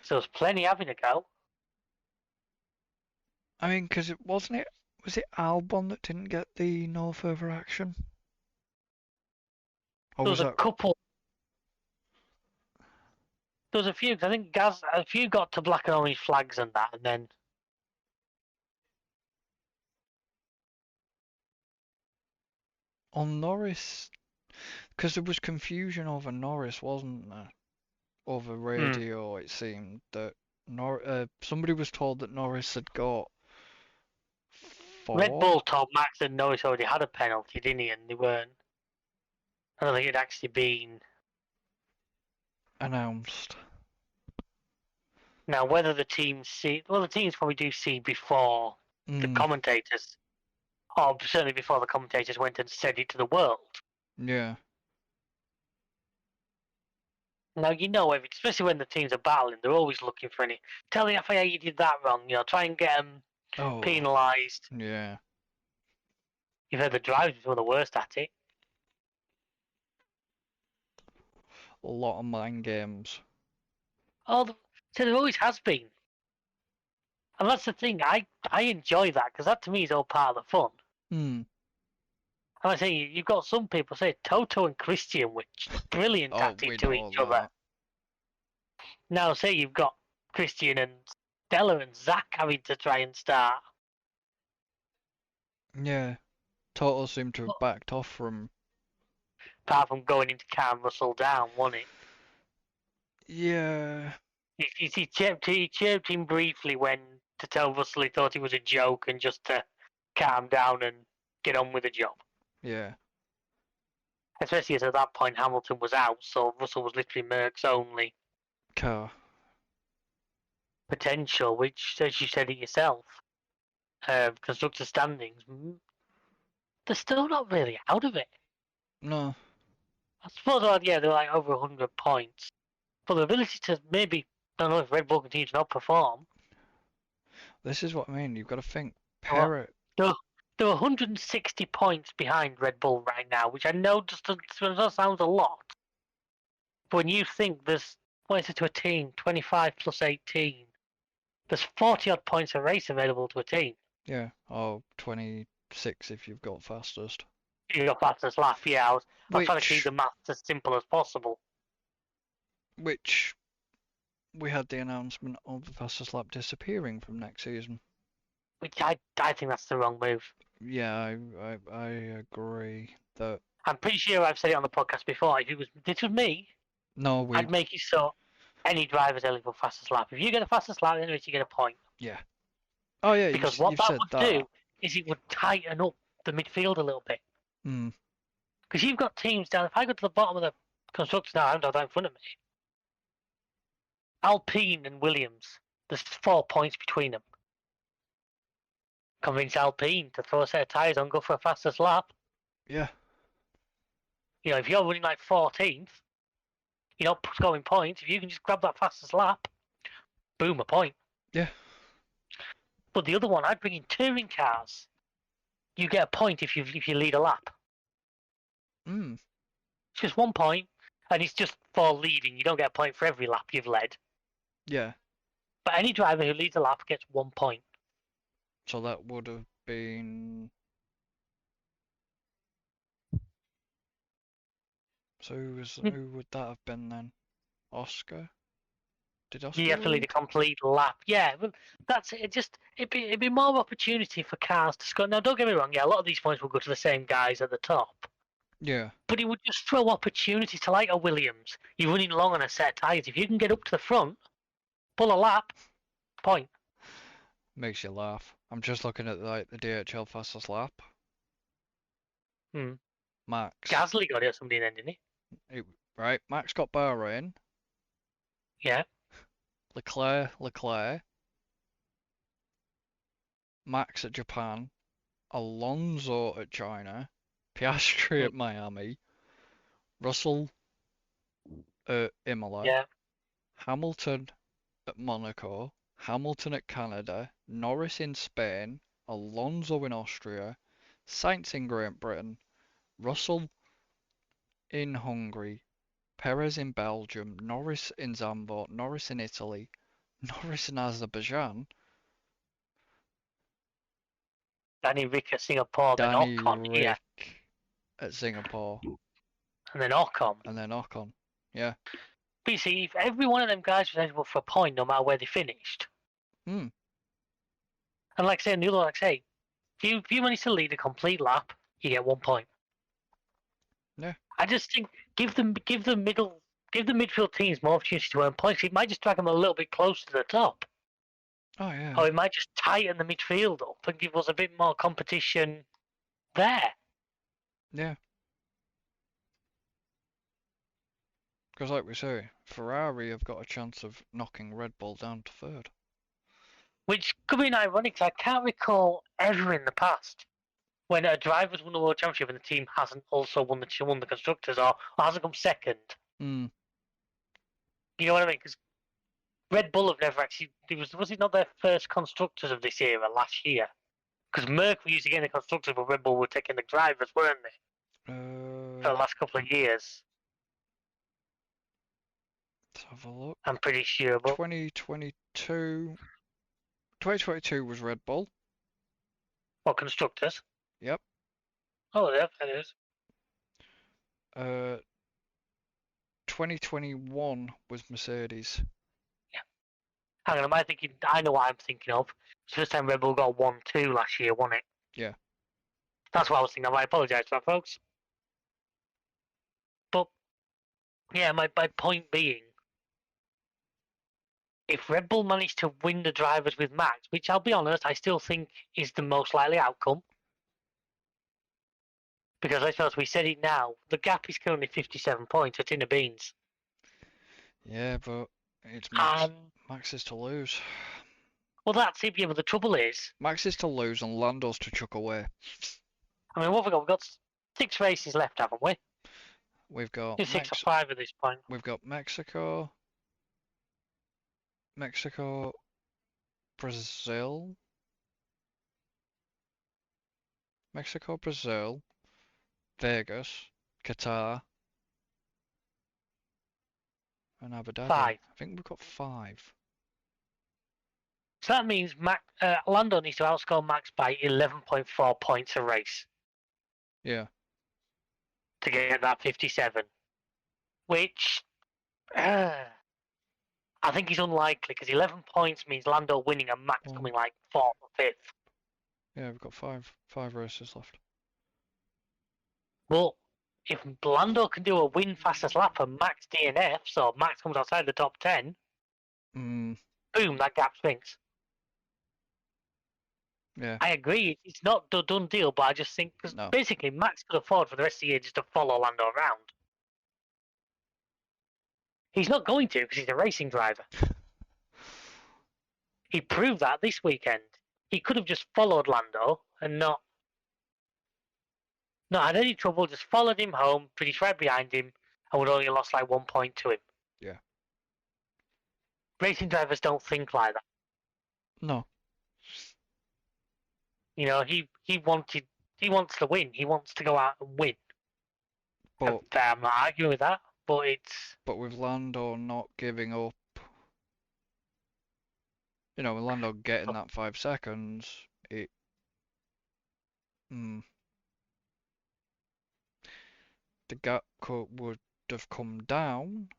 Speaker 3: So there's plenty having a go.
Speaker 2: I mean, because was it Albon that didn't get the no further action? Or
Speaker 3: There was a couple. There was a few. I think a few got to black and orange flags and that, and then
Speaker 2: on Norris, because there was confusion over Norris, wasn't there? Over radio, it seemed that somebody was told that Norris had got 4.
Speaker 3: Red Bull told Max that Norris already had a penalty, didn't he? And they weren't. I don't think it'd actually been.
Speaker 2: announced.
Speaker 3: Now, whether the teams see, well, the teams probably do see before the commentators, or certainly before the commentators went and said it to the world.
Speaker 2: Yeah.
Speaker 3: Now, especially when the teams are battling, they're always looking for any. Tell the FIA you did that wrong. Try and get them penalised.
Speaker 2: Yeah.
Speaker 3: You've heard the drivers were the worst at it.
Speaker 2: A lot of mind games.
Speaker 3: So there always has been. And that's the thing. I enjoy that because that to me is all part of the fun.
Speaker 2: Hmm.
Speaker 3: And I say you've got some people say Toto and Christian, which brilliant tactic to each other. Now say you've got Christian and Stella and Zach having to try and start.
Speaker 2: Yeah. Toto seemed to have backed off from.
Speaker 3: Apart from going into calm Russell down, wasn't it?
Speaker 2: Yeah.
Speaker 3: He chirped him briefly to tell Russell he thought it was a joke and just to calm down and get on with the job.
Speaker 2: Yeah.
Speaker 3: Especially as at that point Hamilton was out, so Russell was literally Merck's only
Speaker 2: car
Speaker 3: potential, which, as you said it yourself, constructor standings, they're still not really out of it.
Speaker 2: No.
Speaker 3: I suppose, they're like over 100 points. But the ability to maybe, I don't know if Red Bull continues to not perform. This
Speaker 2: is what I mean. You've got to think. They're
Speaker 3: 160 points behind Red Bull right now, which I know just sounds a lot. But when you think there's, what is it to a team? 25 plus 18. There's 40 odd points a race available to a team.
Speaker 2: Yeah, 26 if you've got fastest.
Speaker 3: You got fastest lap, yeah. I was trying to keep the maths as simple as possible.
Speaker 2: Which we had the announcement of the fastest lap disappearing from next season.
Speaker 3: Which I think that's the wrong move.
Speaker 2: Yeah, I agree that.
Speaker 3: I'm pretty sure I've said it on the podcast before. If this was me, I'd make it so any driver's eligible for fastest lap. If you get the fastest lap, then you get a point.
Speaker 2: Yeah. Oh yeah.
Speaker 3: Because what that would do is it would tighten up the midfield a little bit. Because you've got teams down. If I go to the bottom of the constructors now, I don't have that in front of me. Alpine and Williams. There's 4 points between them. Convince Alpine to throw a set of tyres on, go for a fastest lap.
Speaker 2: Yeah.
Speaker 3: If you're running like 14th, you're not scoring points. If you can just grab that fastest lap, boom, a point.
Speaker 2: Yeah.
Speaker 3: But the other one, I'd bring in touring cars. You get a point if you lead a lap. It's just 1 point, and it's just for leading. You don't get a point for every lap you've led.
Speaker 2: Yeah.
Speaker 3: But any driver who leads a lap gets 1 point.
Speaker 2: So that would have been. So who would that have been then? Oscar? Did Oscar?
Speaker 3: You have to lead a complete lap. Yeah, well, that's it. It'd be more opportunity for cars to score. Now, don't get me wrong. Yeah, a lot of these points will go to the same guys at the top.
Speaker 2: Yeah.
Speaker 3: But it would just throw opportunities to like a Williams. You're running long on a set of tyres. If you can get up to the front, pull a lap, point.
Speaker 2: Makes you laugh. I'm just looking at the DHL fastest lap. Max.
Speaker 3: Gasly got it or somebody then, didn't he?
Speaker 2: Right. Max got Bahrain.
Speaker 3: Yeah.
Speaker 2: Leclerc. Max at Japan. Alonso at China. Piastri at Miami. Russell at Imola.
Speaker 3: Yeah.
Speaker 2: Hamilton at Monaco. Hamilton at Canada. Norris in Spain. Alonso in Austria. Sainz in Great Britain. Russell in Hungary. Perez in Belgium. Norris in Zandvoort. Norris in Italy. Norris in Azerbaijan.
Speaker 3: Danny Rick at Singapore.
Speaker 2: Danny
Speaker 3: then Ocon
Speaker 2: Rick at Singapore.
Speaker 3: And then Ocon.
Speaker 2: Yeah.
Speaker 3: But you see, if every one of them guys was eligible for a point, no matter where they finished. And like saying the other, if you manage to lead a complete lap, you get 1 point.
Speaker 2: Yeah.
Speaker 3: I just think give the midfield teams more opportunity to earn points. It might just drag them a little bit closer to the top.
Speaker 2: Oh yeah.
Speaker 3: Or it might just tighten the midfield up and give us a bit more competition there.
Speaker 2: Yeah. Because like we say, Ferrari have got a chance of knocking Red Bull down to third.
Speaker 3: Which could be ironic, 'cause I can't recall ever in the past when a driver's won the World Championship and the team hasn't also won the Constructors or hasn't come second.
Speaker 2: Hmm.
Speaker 3: You know what I mean? Because Red Bull have never actually. Was it not their first Constructors of this era last year? Because Mercury used to get the Constructors, but Red Bull were taking the drivers, weren't they? For the last couple of years.
Speaker 2: Let's have a look.
Speaker 3: I'm pretty sure. But
Speaker 2: 2022 was Red Bull.
Speaker 3: what Constructors?
Speaker 2: Yep.
Speaker 3: Oh, yeah, that is.
Speaker 2: 2021 was Mercedes.
Speaker 3: Hang on, am I thinking? I know what I'm thinking of. It's the first time Red Bull got 1-2 last year, wasn't it?
Speaker 2: Yeah.
Speaker 3: That's what I was thinking of. I apologise for that, folks. But yeah, my point being, if Red Bull managed to win the drivers with Max, which I'll be honest, I still think is the most likely outcome, because let's be honest, we said it now, the gap is currently 57 points. It's in the beans.
Speaker 2: Yeah, but it's Max.
Speaker 3: And
Speaker 2: Max is to lose.
Speaker 3: well, that's it. Yeah, but the trouble is,
Speaker 2: Max is to lose and Lando's to chuck away.
Speaker 3: I mean, what have we got? We've got 6 races left, haven't we?
Speaker 2: We've got
Speaker 3: 6 or 5 at this point.
Speaker 2: We've got Mexico, Brazil, Brazil, Vegas, Qatar, and Abu Dhabi.
Speaker 3: 5.
Speaker 2: I think we've got 5.
Speaker 3: So that means Lando needs to outscore Max by 11.4 points a race.
Speaker 2: Yeah.
Speaker 3: To get that 57. Which, I think is unlikely, because 11 points means Lando winning and Max coming like 4th or 5th.
Speaker 2: Yeah, we've got five races left.
Speaker 3: Well, if Lando can do a win fastest lap and Max DNFs, or Max comes outside the top 10, boom, that gap swings.
Speaker 2: Yeah.
Speaker 3: I agree, it's not a done deal, but I just think, because basically Max could afford for the rest of the year just to follow Lando around. He's not going to, because he's a racing driver. He proved that this weekend. He could have just followed Lando and not had any trouble, just followed him home, finished right behind him, and would only lost like 1 point to him.
Speaker 2: Yeah.
Speaker 3: Racing drivers don't think like that.
Speaker 2: No.
Speaker 3: You know, he wants to win. He wants to go out and win.
Speaker 2: But
Speaker 3: I'm not arguing with that, but
Speaker 2: with Lando not giving up, you know, with Lando getting that 5 seconds, the gap would have come down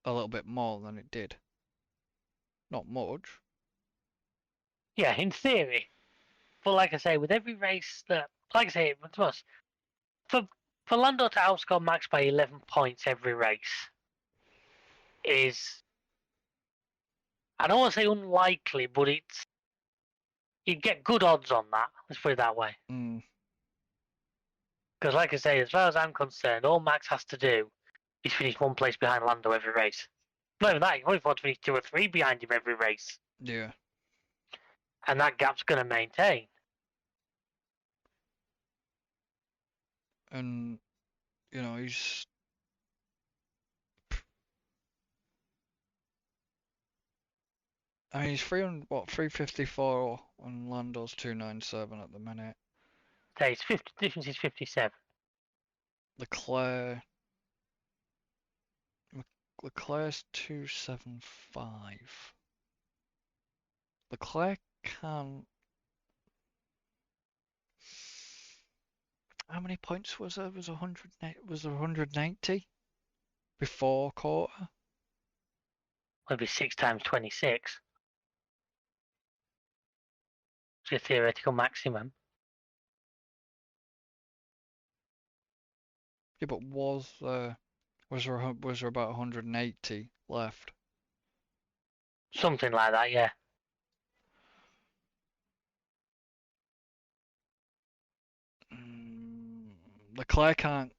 Speaker 2: a little bit more than it did. Not much.
Speaker 3: Yeah, in theory. But like I say, with every race for Lando to outscore Max by 11 points every race is, I don't want to say unlikely, but you'd get good odds on that. Let's put it that way. Because like I say, as far as I'm concerned, all Max has to do is finish 1 place behind Lando every race. Not even that, he can only afford to finish 2 or 3 behind him every race.
Speaker 2: Yeah.
Speaker 3: And that gap's going to maintain.
Speaker 2: And, you know, he's... I mean, he's 354 and Lando's 297 at the minute.
Speaker 3: Okay, difference is 57.
Speaker 2: Leclerc's 275. Leclerc can... How many points was there? Was 190 before quarter?
Speaker 3: Maybe 6 times 26. It's your theoretical maximum.
Speaker 2: Yeah, but was there about 180 left?
Speaker 3: Something like that, yeah.
Speaker 2: Leclerc can't.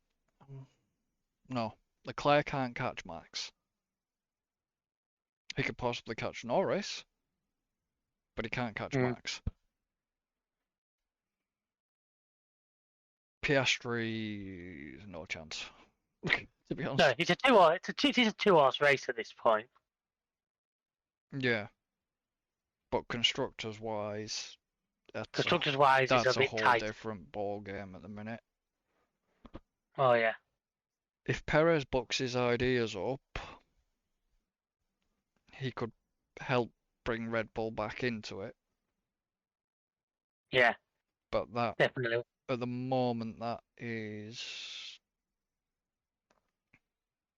Speaker 2: No, Leclerc can't catch Max. He could possibly catch Norris, but he can't catch Max. Piastri, no chance. To be honest.
Speaker 3: No, it's a two-horse race at this point.
Speaker 2: Yeah. But constructors-wise, it's a
Speaker 3: It's a bit
Speaker 2: whole
Speaker 3: tight.
Speaker 2: different ball game at the minute.
Speaker 3: Oh yeah.
Speaker 2: If Perez books his ideas up, he could help bring Red Bull back into it.
Speaker 3: Yeah.
Speaker 2: But that
Speaker 3: definitely.
Speaker 2: At the moment,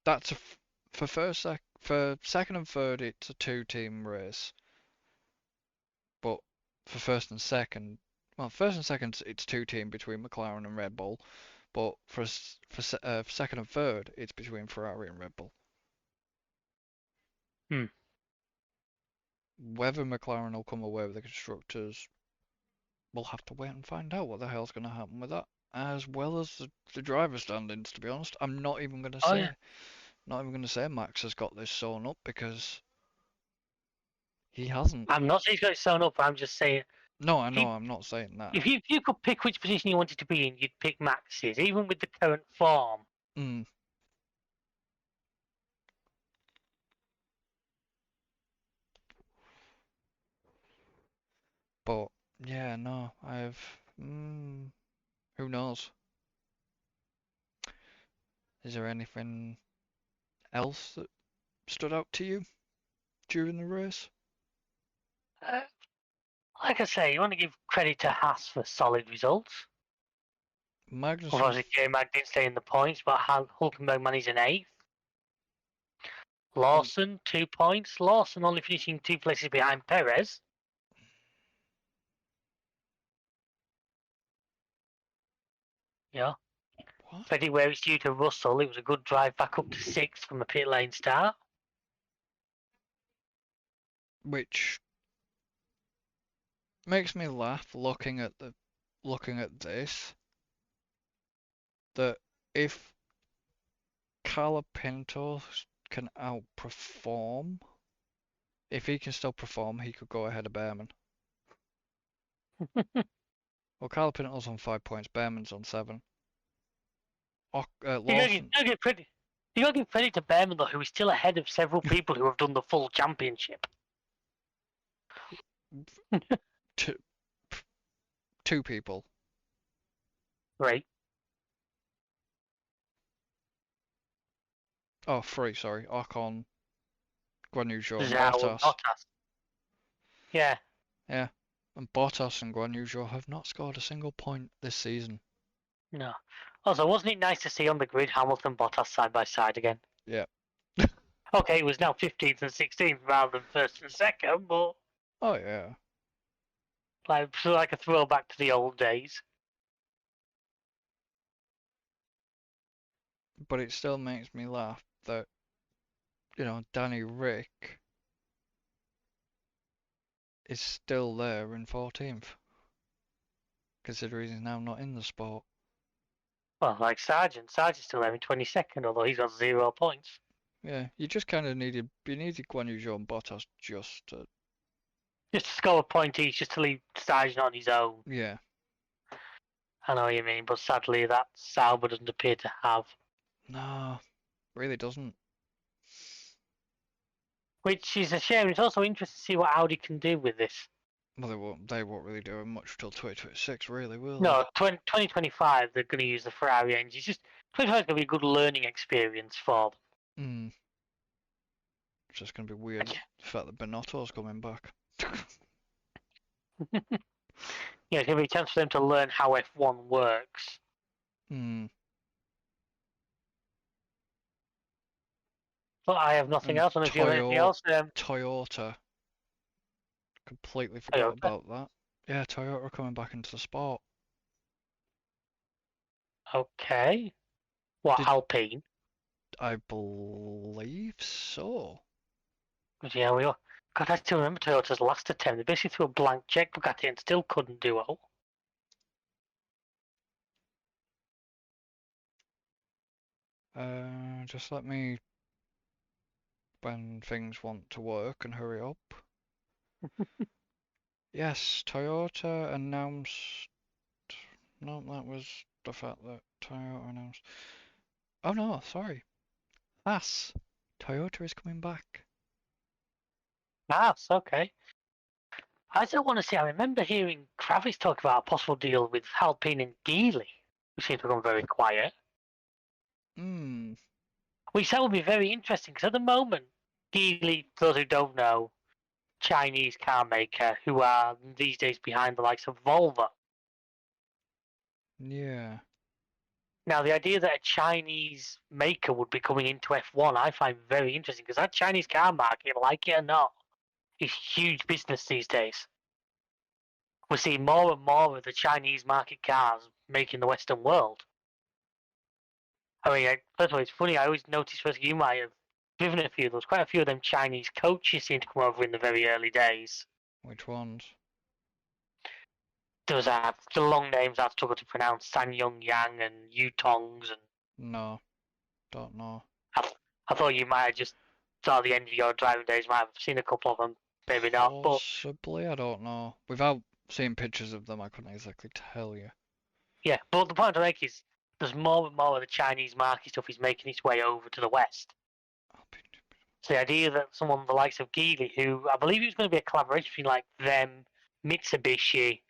Speaker 2: that's for second and third, it's a two-team race. But for first and second, it's two-team between McLaren and Red Bull. But for second and third, it's between Ferrari and Red Bull. Whether McLaren will come away with the constructors, we'll have to wait and find out what the hell's going to happen with that, as well as the driver standings. To be honest, I'm not even going to say Max has got this sewn up, because he hasn't.
Speaker 3: I'm not saying he's got it sewn up. I'm just saying.
Speaker 2: No, I know. I'm not saying that.
Speaker 3: If you could pick which position you wanted to be in, you'd pick Max's, even with the current form.
Speaker 2: But yeah, no, who knows? Is there anything else that stood out to you during the race?
Speaker 3: Like I say, you want to give credit to Haas for solid results.
Speaker 2: Magnussen.
Speaker 3: Obviously, J-Mag didn't stay in the points, but Hulkenberg managed an 8th. Lawson, 2 points. Lawson only finishing 2 places behind Perez. Yeah.
Speaker 2: What?
Speaker 3: Credit where it's due to Russell. It was a good drive back up to 6th from a pit lane start.
Speaker 2: Which makes me laugh looking at this. That if Calapinto can outperform, if he can still perform, he could go ahead of Behrman. Well, Calapinto's on 5 points, Behrman's on 7. Lawson.
Speaker 3: You gotta give credit to Behrman, though, who is still ahead of several people who have done the full championship.
Speaker 2: Two people.
Speaker 3: Right.
Speaker 2: Oh, 3, sorry. Ocon, Guan Yu Zhou, and
Speaker 3: Zhou
Speaker 2: Bottas.
Speaker 3: Yeah.
Speaker 2: Yeah. And Bottas and Guan Yu Zhou have not scored a single point this season.
Speaker 3: No. Also, wasn't it nice to see on the grid Hamilton Bottas side by side again?
Speaker 2: Yeah.
Speaker 3: Okay, it was now 15th and 16th rather than 1st and 2nd, but
Speaker 2: Oh yeah.
Speaker 3: like a throwback to the old days.
Speaker 2: But it still makes me laugh that, Danny Rick is still there in 14th, considering he's now not in the sport.
Speaker 3: Well, like Sargent's still there in 22nd, although he's got 0 points.
Speaker 2: Yeah, you just kind of needed Guan Yu Zhou and Bottas just to
Speaker 3: score a point each, just to leave Sargent on his own.
Speaker 2: Yeah.
Speaker 3: I know what you mean, but sadly that Sauber doesn't appear to have.
Speaker 2: No, really doesn't.
Speaker 3: Which is a shame. It's also interesting to see what Audi can do with this.
Speaker 2: Well, they won't really do much till 2026, really, will
Speaker 3: No,
Speaker 2: they?
Speaker 3: 2025 they're going to use the Ferrari engine. It's just 2025 is going to be a good learning experience for them.
Speaker 2: It's just going to be weird, the fact that Binotto's coming back.
Speaker 3: Yeah, it's going to be a chance for them to learn how F1 works. But I have nothing else. And if you have anything else,
Speaker 2: Toyota. Completely forgot about that. Yeah, Toyota are coming back into the sport.
Speaker 3: Okay. What, Alpine?
Speaker 2: I believe so.
Speaker 3: Yeah, we are. God, I still remember Toyota's last attempt. They basically threw a blank checkbook at it and still couldn't do it.
Speaker 2: Just let me, when things want to work, and hurry up. Yes, Toyota announced. No, that was the fact that Toyota announced. Oh no, sorry. Toyota is coming back.
Speaker 3: That's okay. I still want to see. I remember hearing Kravitz talk about a possible deal with Alpine and Geely, which seems to have gone very quiet.
Speaker 2: Hmm.
Speaker 3: Which that would be very interesting because at the moment, Geely, for those who don't know, Chinese car maker who are these days behind the likes of Volvo.
Speaker 2: Yeah.
Speaker 3: Now, the idea that a Chinese maker would be coming into F1, I find very interesting because that Chinese car market, like it or not, is huge business these days. We're seeing more and more of the Chinese market cars making the Western world. I mean, first of all, it's funny. I always notice, first you might have driven a few. There was quite a few of them Chinese coaches seem to come over in the very early days.
Speaker 2: Which ones?
Speaker 3: There was the long names I struggle to pronounce: San Yong Yang and Yu Tongs, and
Speaker 2: No, don't know.
Speaker 3: I thought you might have just saw the end of your driving days. Might have seen a couple of them, maybe not. But
Speaker 2: Possibly, I don't know. Without seeing pictures of them, I couldn't exactly tell you.
Speaker 3: yeah, but the point I make is there's more and more of the Chinese market stuff is making its way over to the West. So the idea that someone the likes of Geely, who I believe it was going to be a collaboration between like them, Mitsubishi,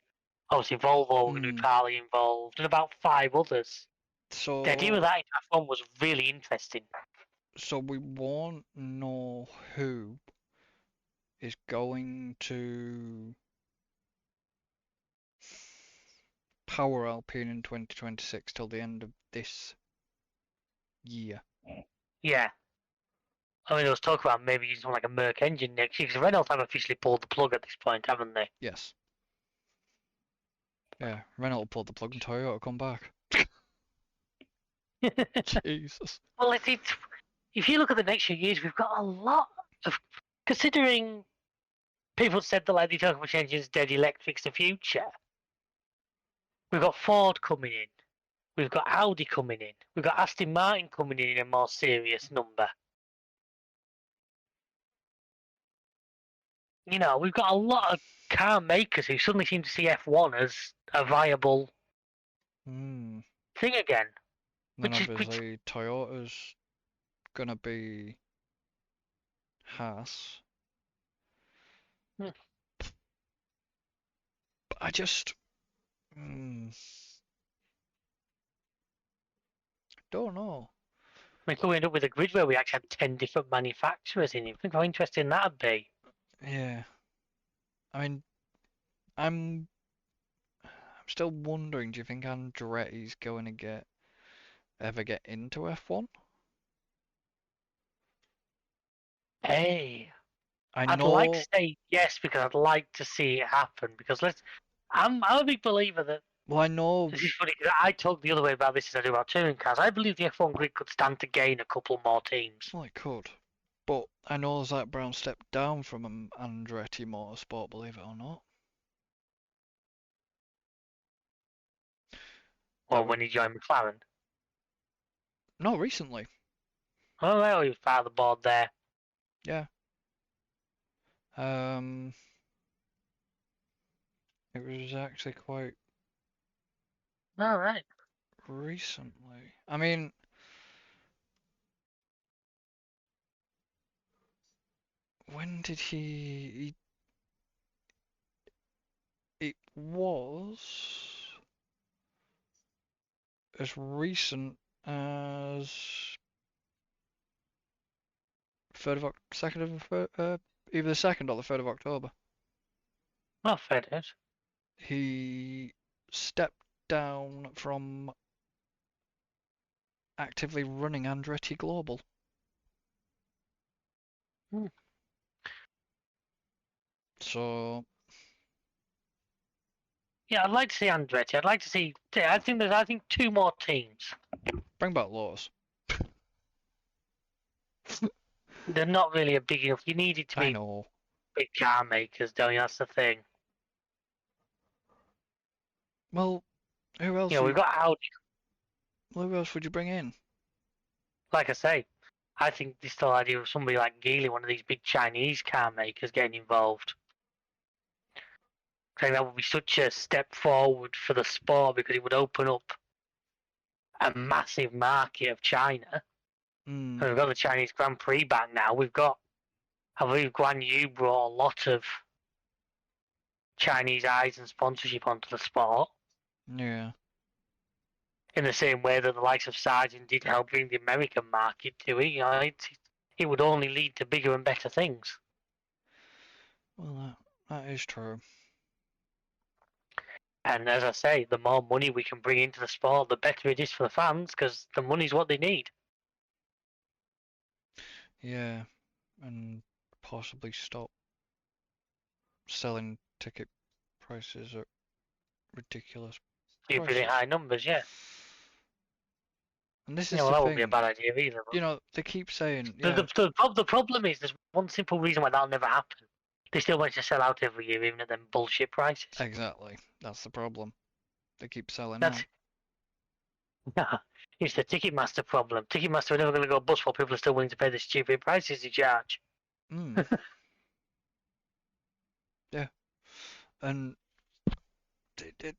Speaker 3: obviously Volvo were going to be partly involved, and about 5 others. The idea of
Speaker 2: So,
Speaker 3: that in F1 was really interesting.
Speaker 2: so we won't know who is going to power Alpine in 2026 till the end of this year.
Speaker 3: Yeah. I mean, there was talk about maybe using something like a Merc engine next year, because Renault have officially pulled the plug at this point, haven't they?
Speaker 2: Yes. Yeah, Renault pulled the plug and Toyota come back. Jesus.
Speaker 3: Well, if you look at the next few years, we've got a lot of, considering people said that like the internal combustion engines dead, electric's the future. We've got Ford coming in. We've got Audi coming in. We've got Aston Martin coming in a more serious number. You know, we've got a lot of car makers who suddenly seem to see F1 as a viable thing again.
Speaker 2: Then obviously Toyota's gonna be Haas. But I just don't know.
Speaker 3: I mean, could we end up with a grid where we actually have 10 different manufacturers in it? Think how interesting that'd be.
Speaker 2: Yeah. I mean, I'm still wondering, do you think Andretti's going to ever get into F1?
Speaker 3: Hey,
Speaker 2: I
Speaker 3: I'd like to
Speaker 2: know.
Speaker 3: say yes because I'd like to see it happen. Because I'm a big believer that
Speaker 2: Well, I know.
Speaker 3: this is funny. Because I talk the other way about this as I do about touring cars. I believe the F1 grid could stand to gain a couple more teams.
Speaker 2: Well, it could. But I know Zach Brown stepped down from Andretti Motorsport, believe it or not.
Speaker 3: Or when he joined McLaren.
Speaker 2: No, recently.
Speaker 3: Oh, well, he was part of the board there.
Speaker 2: Yeah. It was actually quite
Speaker 3: All right.
Speaker 2: recently. I mean, when did he? It was as recent as 2nd of either the 2nd or the 3rd of October.
Speaker 3: Well, fair dues.
Speaker 2: He stepped down from actively running Andretti Global. So
Speaker 3: yeah, I'd like to see Andretti. I'd like to see. I think 2 more teams.
Speaker 2: bring back Lotus.
Speaker 3: They're not really a big enough. You need it to
Speaker 2: I
Speaker 3: be
Speaker 2: know.
Speaker 3: big car makers, don't you? That's the thing.
Speaker 2: Well, who else?
Speaker 3: You know, we've got Audi.
Speaker 2: Who else would you bring in?
Speaker 3: like I say, I think this whole idea of somebody like Geely, one of these big Chinese car makers, getting involved, I think that would be such a step forward for the sport because it would open up a massive market of China. And we've got the Chinese Grand Prix back now. We've got, I believe Guan Yu brought a lot of Chinese eyes and sponsorship onto the sport.
Speaker 2: Yeah.
Speaker 3: In the same way that the likes of Sargent did help bring the American market to it, it would only lead to bigger and better things.
Speaker 2: Well, that is true.
Speaker 3: And as I say, the more money we can bring into the sport, the better it is for the fans, because the money's what they need.
Speaker 2: Yeah, and possibly stop selling ticket prices at ridiculous
Speaker 3: Stupidly
Speaker 2: prices.
Speaker 3: high numbers, yeah.
Speaker 2: And this is
Speaker 3: Well,
Speaker 2: the
Speaker 3: that
Speaker 2: thing.
Speaker 3: wouldn't be a bad idea either.
Speaker 2: You know, they keep saying,
Speaker 3: The,
Speaker 2: yeah,
Speaker 3: the problem is there's one simple reason why that'll never happen. They still manage to sell out every year, even at them bullshit prices.
Speaker 2: exactly. That's the problem. They keep selling
Speaker 3: That's
Speaker 2: out.
Speaker 3: Nah, it's the Ticketmaster problem. Ticketmaster are never going to go bust while people are still willing to pay the stupid prices they charge.
Speaker 2: Yeah, and it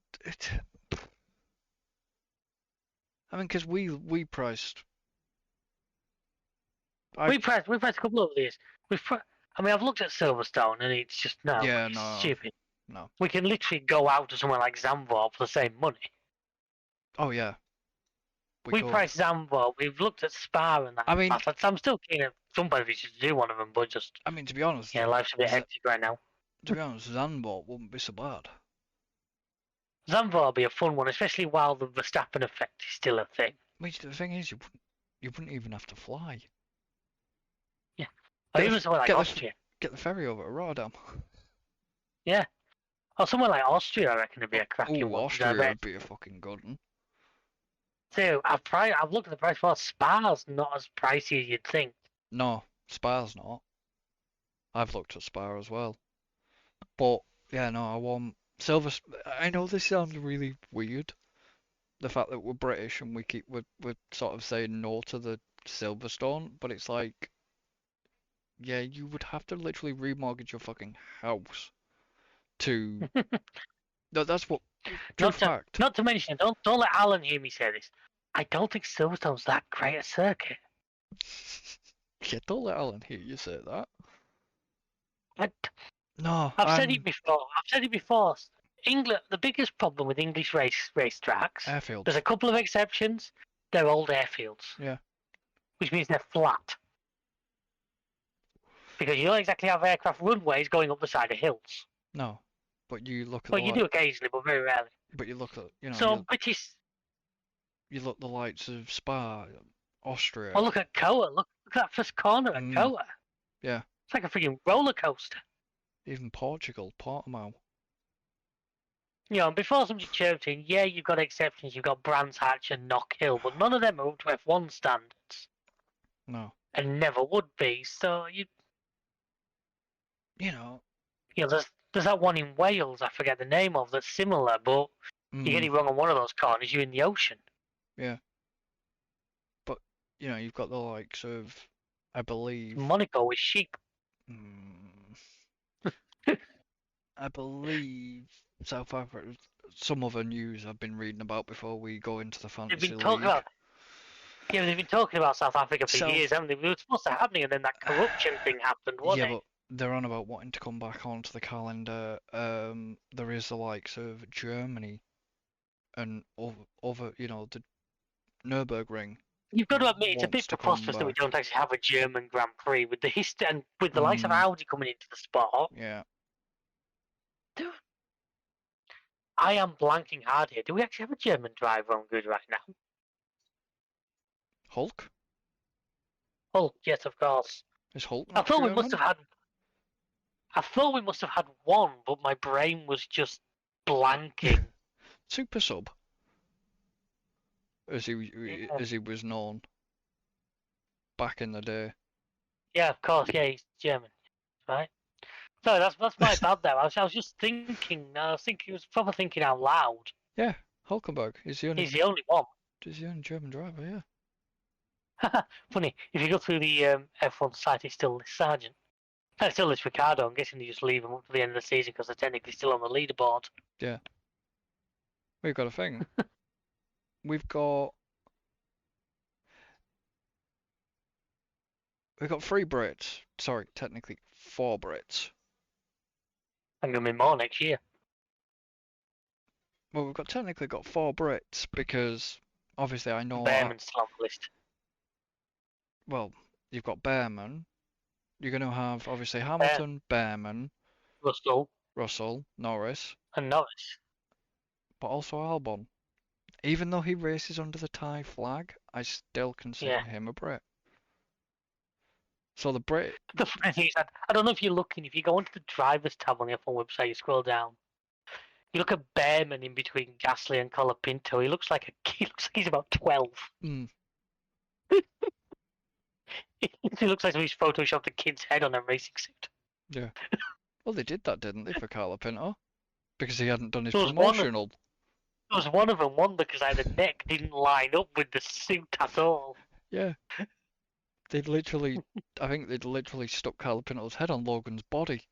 Speaker 2: I mean, because we priced.
Speaker 3: We priced a couple of these. I mean, I've looked at Silverstone and it's just
Speaker 2: no,
Speaker 3: stupid.
Speaker 2: No.
Speaker 3: We can literally go out to somewhere like Zandvoort for the same money.
Speaker 2: Oh yeah.
Speaker 3: We priced Zandvoort. We've looked at Spa and that.
Speaker 2: I mean,
Speaker 3: I'm still keen at some point if you should do one of them, but just.
Speaker 2: I mean, to be honest.
Speaker 3: Yeah, life's a bit hectic right now.
Speaker 2: To be honest, Zandvoort wouldn't be so bad.
Speaker 3: Zandvoort would be a fun one, especially while the Verstappen effect is still a thing.
Speaker 2: I mean, the thing is, you wouldn't even have to fly.
Speaker 3: Yeah. Or even somewhere like Austria.
Speaker 2: Get the ferry over to Rotterdam.
Speaker 3: Yeah. Or somewhere like Austria, I reckon, would be a cracking one.
Speaker 2: Austria would be a fucking good one.
Speaker 3: So I've looked at the price for Spa's not as pricey as you'd think.
Speaker 2: No, Spa's not. I've looked at Spa as well. But yeah, no, I want Silver. I know this sounds really weird. The fact that we're British and we're sort of saying no to the Silverstone, but it's like, yeah, you would have to literally remortgage your fucking house to. No, that's what. True fact.
Speaker 3: Not to mention, don't let Alan hear me say this. I don't think Silverstone's that great a circuit.
Speaker 2: Yeah, don't let Alan hear you say that.
Speaker 3: No, I've said it before. England, the biggest problem with English race tracks.
Speaker 2: Airfields.
Speaker 3: There's a couple of exceptions. They're old airfields.
Speaker 2: Yeah.
Speaker 3: Which means they're flat. Because you don't exactly have aircraft runways going up the side of hills.
Speaker 2: No, but you look at.
Speaker 3: Well, you do occasionally, but very rarely.
Speaker 2: But you look at,
Speaker 3: So British.
Speaker 2: You look the lights of Spa, Austria.
Speaker 3: Well, look at Koa. Look at that first corner at Koa.
Speaker 2: Yeah.
Speaker 3: It's like a freaking roller coaster.
Speaker 2: Even Portugal, Portimao.
Speaker 3: You know, and before somebody chirped in, yeah, you've got exceptions. You've got Brands Hatch and Knock Hill, but none of them are up to F1 standards.
Speaker 2: No.
Speaker 3: And never would be. So there's that one in Wales. I forget the name of that's similar, but you get it wrong on one of those corners, you're in the ocean.
Speaker 2: Yeah. But you've got the likes of, I believe.
Speaker 3: Monaco is sheep.
Speaker 2: I believe South Africa. Some other news I've been reading about before we go into the fantasy league.
Speaker 3: They've been talking about South Africa for years, haven't they? It was supposed to happen, and then that corruption thing happened, wasn't it?
Speaker 2: Yeah, but they're on about wanting to come back onto the calendar. There is the likes of Germany and over the Nürburgring.
Speaker 3: You've got to admit, it's a bit preposterous that we don't actually have a German Grand Prix with the history and with the likes of Audi coming into the sport.
Speaker 2: Yeah.
Speaker 3: Dude, I am blanking hard here. Do we actually have a German driver on good right now?
Speaker 2: Hulk?
Speaker 3: Hulk, yes, of course.
Speaker 2: Is Hulk
Speaker 3: I thought we must have had one, but my brain was just blanking.
Speaker 2: Super Sub, as he was known back in the day.
Speaker 3: Yeah, of course. Yeah, he's German, right? So that's my bad there. I was just thinking. I was probably thinking out loud.
Speaker 2: Yeah, Hulkenberg. He's the only one.
Speaker 3: He's the only one.
Speaker 2: He's the only German driver. Yeah.
Speaker 3: Funny, if you go through the F1 site, it's still lists Sargent. No, it still lists Ricardo. I'm guessing they just leave him up to the end of the season because they're technically still on the leaderboard.
Speaker 2: Yeah. We've got a thing. We've got 3 Brits. Sorry, technically 4 Brits.
Speaker 3: I'm going to be more next year.
Speaker 2: Well, we've technically got 4 Brits because obviously I know.
Speaker 3: Behrman's still on the list.
Speaker 2: Well, you've got Behrman. You're going to have obviously Hamilton, Behrman,
Speaker 3: Russell,
Speaker 2: Norris,
Speaker 3: and Norris.
Speaker 2: but also Albon. Even though he races under the Thai flag, I still consider him a Brit. So the Brit.
Speaker 3: The funny thing is, I don't know if you're looking. If you go onto the drivers tab on the F1 website, you scroll down. You look at Behrman in between Gasly and Colapinto. He looks like he's about 12.
Speaker 2: Mm.
Speaker 3: He looks like he's photoshopped a kid's head on a racing suit.
Speaker 2: Yeah. Well, they did that, didn't they, for Colapinto? Because he hadn't done his
Speaker 3: There was
Speaker 2: promotional.
Speaker 3: There was one of them won because the neck didn't line up with the suit at all.
Speaker 2: Yeah. I think they'd literally stuck Colapinto's head on Logan's body.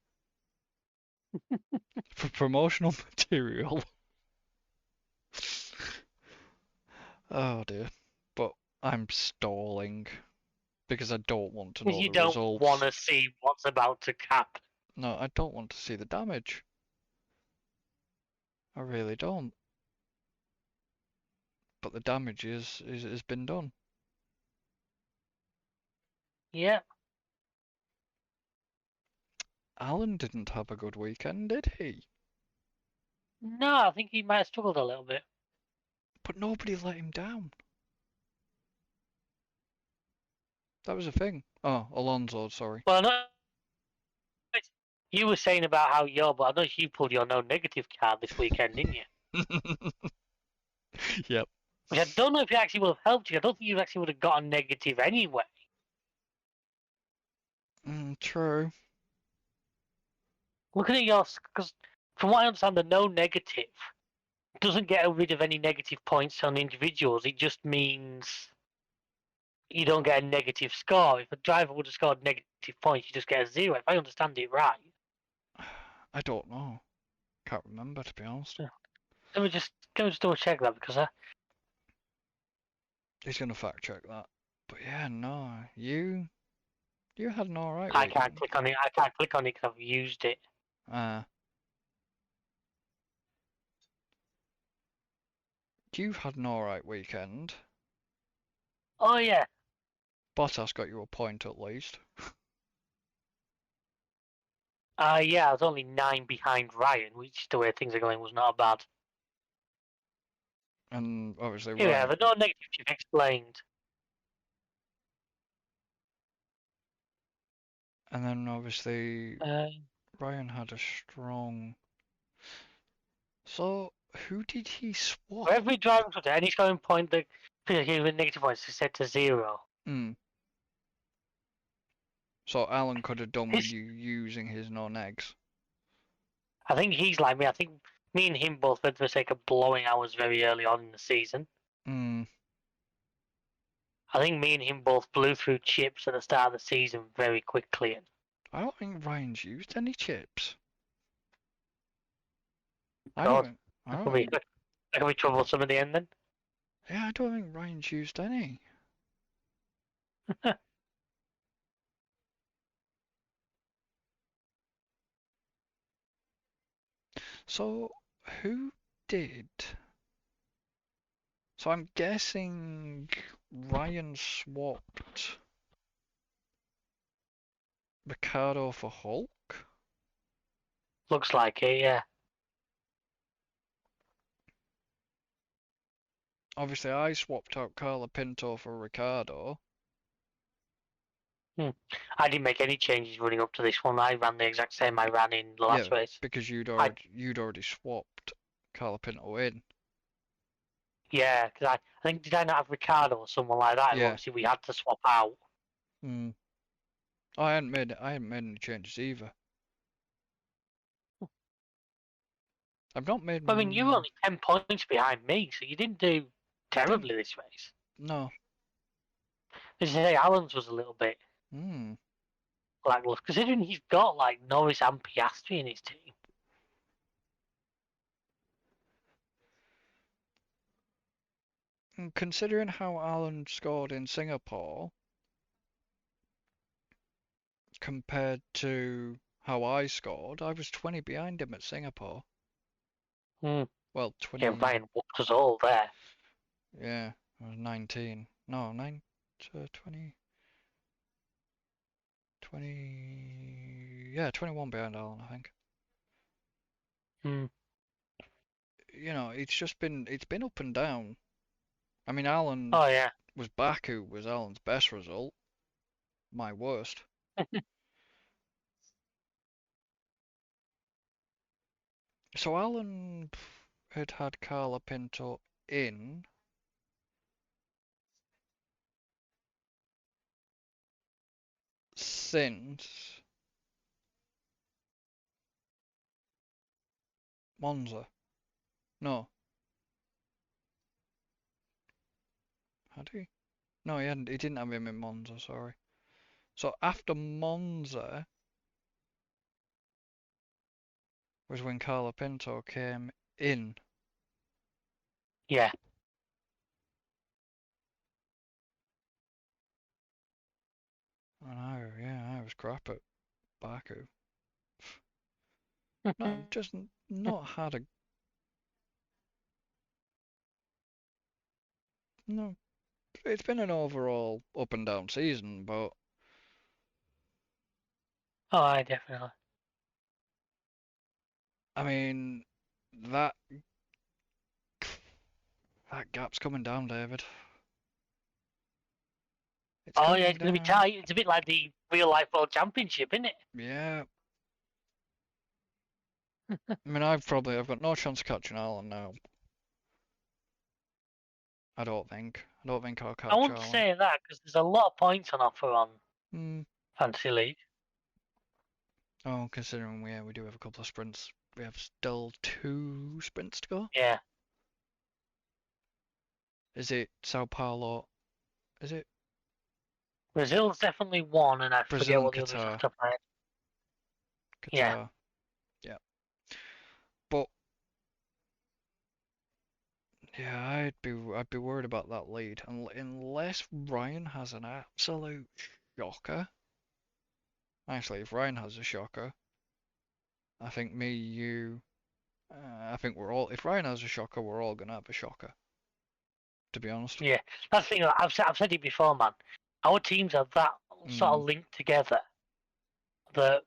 Speaker 2: For promotional material. Oh dear. But I'm stalling. Because I don't want to know the results.
Speaker 3: You don't want to see what's about to happen.
Speaker 2: No, I don't want to see the damage. I really don't. But the damage has been done.
Speaker 3: Yeah.
Speaker 2: Alan didn't have a good weekend, did he?
Speaker 3: No, I think he might have struggled a little bit.
Speaker 2: But nobody let him down. That was a thing. Oh, Alonso, sorry.
Speaker 3: Well, no. You were saying about how but I know you pulled your no negative card this weekend, didn't you?
Speaker 2: Yep.
Speaker 3: Which I don't know if it actually would have helped you. I don't think you actually would have got a negative anyway.
Speaker 2: True.
Speaker 3: Looking at yours, because from what I understand, the no negative doesn't get rid of any negative points on individuals. It just means you don't get a negative score. If a driver would have scored negative points, you just get a 0. If I understand it right.
Speaker 2: I don't know. Can't remember, to be honest.
Speaker 3: Can we just double check that, because
Speaker 2: he's gonna fact check that. But yeah, no, you had an alright
Speaker 3: I
Speaker 2: weekend.
Speaker 3: can't click on it. I can't click on it because I've used it.
Speaker 2: You've had an alright weekend.
Speaker 3: Oh yeah.
Speaker 2: Bottas got you a point at least.
Speaker 3: Yeah, I was only 9 behind Ryan, which the way things are going was not bad.
Speaker 2: And obviously
Speaker 3: Yeah, the no negative you've explained.
Speaker 2: And then obviously Ryan had a strong. So who did he swap?
Speaker 3: For every driver to any scoring point that with negative points is set to 0.
Speaker 2: So Alan could have done with you using his non-eggs.
Speaker 3: I think he's like me. I think me and him both made the mistake of blowing ours very early on in the season. I think me and him both blew through chips at the start of the season very quickly.
Speaker 2: I don't think Ryan's used any chips.
Speaker 3: That could be troublesome at the end then.
Speaker 2: Yeah, I don't think Ryan's used any. So, who did? So I'm guessing Ryan swapped Ricardo for Hulk?
Speaker 3: Looks like it, yeah.
Speaker 2: Obviously, I swapped out Colapinto for Ricardo.
Speaker 3: I didn't make any changes running up to this one. I ran the exact same I ran in the last race.
Speaker 2: Because you'd already swapped Colapinto in.
Speaker 3: Yeah, because I think, did I not have Ricardo or someone like that?
Speaker 2: Yeah.
Speaker 3: Obviously, we had to swap out.
Speaker 2: I hadn't made any changes either. I've not made.
Speaker 3: I mean, you were only 10 points behind me, so you didn't do terribly this race.
Speaker 2: No.
Speaker 3: As you say, Allen's was a little bit
Speaker 2: Hmm.
Speaker 3: lacklustre, considering he's got like Norris and Piastri in his team.
Speaker 2: And considering how Alan scored in Singapore compared to how I scored, I was 20 behind him at Singapore.
Speaker 3: Hmm.
Speaker 2: Well,
Speaker 3: Yeah,
Speaker 2: 20.
Speaker 3: Ryan whooped us all there.
Speaker 2: Yeah, I was 19. No, 20. 20. Yeah, 21 behind Alan, I think.
Speaker 3: Hmm.
Speaker 2: You know, it's been up and down. I mean, Alan
Speaker 3: Oh yeah.
Speaker 2: was Baku was Alan's best result, my worst. So Alan had Carla Pinto in since Monza. No, had he? No, he hadn't. He didn't have him in Monza. Sorry. So after Monza was when Carla Pinto came in.
Speaker 3: Yeah.
Speaker 2: And I was crap at Baku. No, just not had a no. It's been an overall up and down season, but
Speaker 3: Oh, I definitely.
Speaker 2: I mean that that gap's coming down, David. It's
Speaker 3: Oh yeah,
Speaker 2: coming
Speaker 3: it's gonna be
Speaker 2: down.
Speaker 3: tight. It's a bit like the real life world championship, isn't it?
Speaker 2: Yeah. I mean, I've got no chance of catching Alan now. I don't think. I don't think I'll
Speaker 3: I
Speaker 2: catch
Speaker 3: won't
Speaker 2: Alan.
Speaker 3: say that because there's a lot of points on offer on
Speaker 2: Hmm.
Speaker 3: Fantasy League.
Speaker 2: Oh, considering we do have a couple of sprints. We have still 2 sprints to go.
Speaker 3: Yeah.
Speaker 2: Is it Sao Paulo? Is it
Speaker 3: Brazil's definitely one, and I
Speaker 2: Brazil
Speaker 3: forget
Speaker 2: and
Speaker 3: what the others off
Speaker 2: Qatar?
Speaker 3: the top of my head. Yeah.
Speaker 2: Qatar. Yeah. But yeah, I'd be worried about that lead unless Ryan has an absolute shocker. Actually, if Ryan has a shocker, I think me, you, I think we're all. If Ryan has a shocker, we're all gonna have a shocker. To be honest.
Speaker 3: Yeah. That's the thing. I've said it before, man. Our teams are that sort of linked together that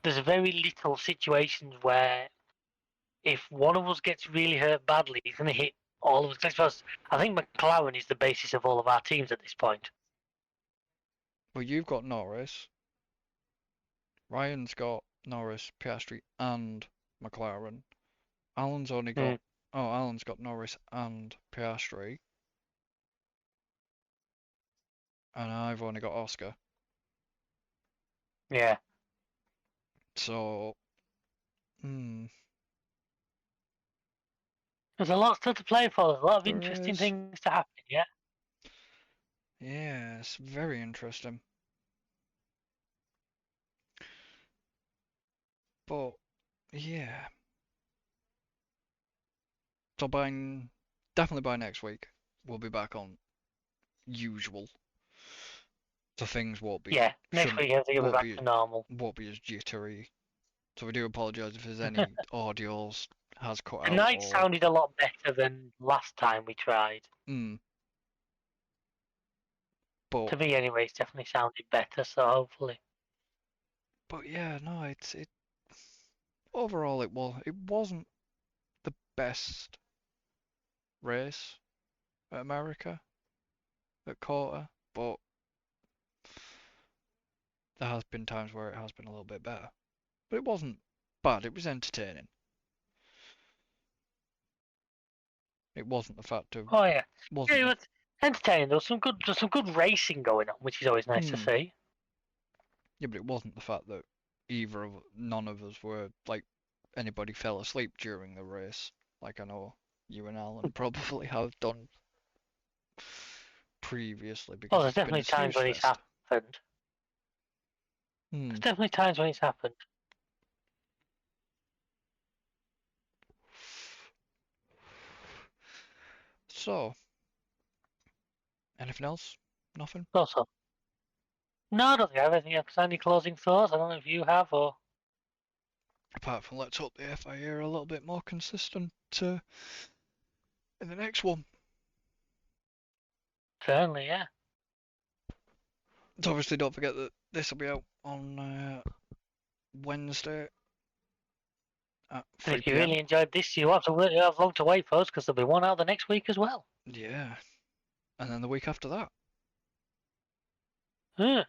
Speaker 3: there's very little situations where if one of us gets really hurt badly, it's going to hit all of us. I suppose I think McLaren is the basis of all of our teams at this point.
Speaker 2: Well, you've got Norris. Ryan's got Norris, Piastri, and McLaren. Alan's only
Speaker 3: Mm.
Speaker 2: got. Oh, Alan's got Norris and Piastri, and I've only got Oscar.
Speaker 3: Yeah.
Speaker 2: So, hmm,
Speaker 3: There's a lot still to play for. There's a lot of
Speaker 2: there
Speaker 3: interesting
Speaker 2: is.
Speaker 3: things to happen. Yeah.
Speaker 2: Yeah, it's very interesting. But yeah, so definitely by next week, we'll be back on usual. So things
Speaker 3: Yeah. Next
Speaker 2: shouldn't
Speaker 3: week everything will be back to normal.
Speaker 2: won't be as jittery. So we do apologise if there's any audios has cut out
Speaker 3: Tonight
Speaker 2: or
Speaker 3: sounded a lot better than last time we tried.
Speaker 2: but
Speaker 3: To me, anyway, it's definitely sounded better. So hopefully.
Speaker 2: yeah, no, it overall it wasn't the best race at America at quarter, but there has been times where it has been a little bit better. But it wasn't bad, it was entertaining. It wasn't the fact of
Speaker 3: Oh yeah. Yeah,
Speaker 2: wasn't
Speaker 3: it
Speaker 2: the
Speaker 3: was entertaining. There's some good racing going on, which is always nice to see.
Speaker 2: yeah, but it wasn't the fact that none of us were like anybody fell asleep during the race, like I know you and Alan probably have done. previously because
Speaker 3: Well, there's
Speaker 2: it's been
Speaker 3: definitely
Speaker 2: a
Speaker 3: times
Speaker 2: snooze
Speaker 3: when it's
Speaker 2: fest.
Speaker 3: happened.
Speaker 2: Hmm.
Speaker 3: There's definitely times when it's happened.
Speaker 2: So, anything else? Nothing?
Speaker 3: Also, no, I don't think I have anything else. Any closing thoughts? I don't know if you have or.
Speaker 2: Apart from let's hope the FIA are a little bit more consistent in the next one.
Speaker 3: Certainly, yeah.
Speaker 2: So obviously, don't forget that this will be out on Wednesday at
Speaker 3: And
Speaker 2: 3
Speaker 3: if you
Speaker 2: p.m.
Speaker 3: really enjoyed this, you have long to wait, folks, because there'll be one out the next week as well.
Speaker 2: Yeah, and then the week after that.
Speaker 3: Yeah.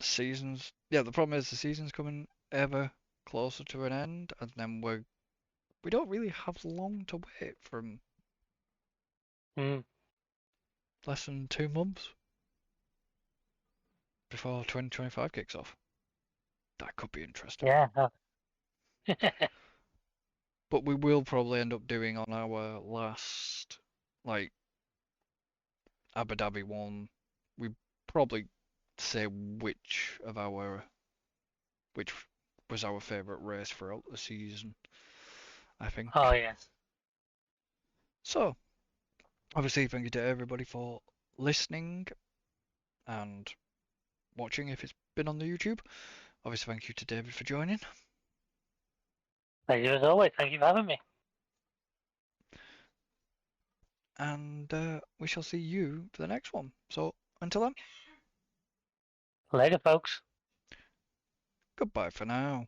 Speaker 2: Seasons. Yeah, the problem is the season's coming ever closer to an end, and then we don't really have long to wait from
Speaker 3: Mm.
Speaker 2: less than 2 months before 2025 kicks off. That could be interesting.
Speaker 3: Yeah.
Speaker 2: But we will probably end up doing on our last, like, Abu Dhabi one, we probably say which was our favourite race throughout the season, I think.
Speaker 3: Oh, yes.
Speaker 2: So, obviously, thank you to everybody for listening and watching if it's been on the YouTube. Obviously, thank you to David for joining.
Speaker 3: Thank you as always. Thank you for having me.
Speaker 2: And we shall see you for the next one. So, until then,
Speaker 3: Later, folks.
Speaker 2: goodbye for now.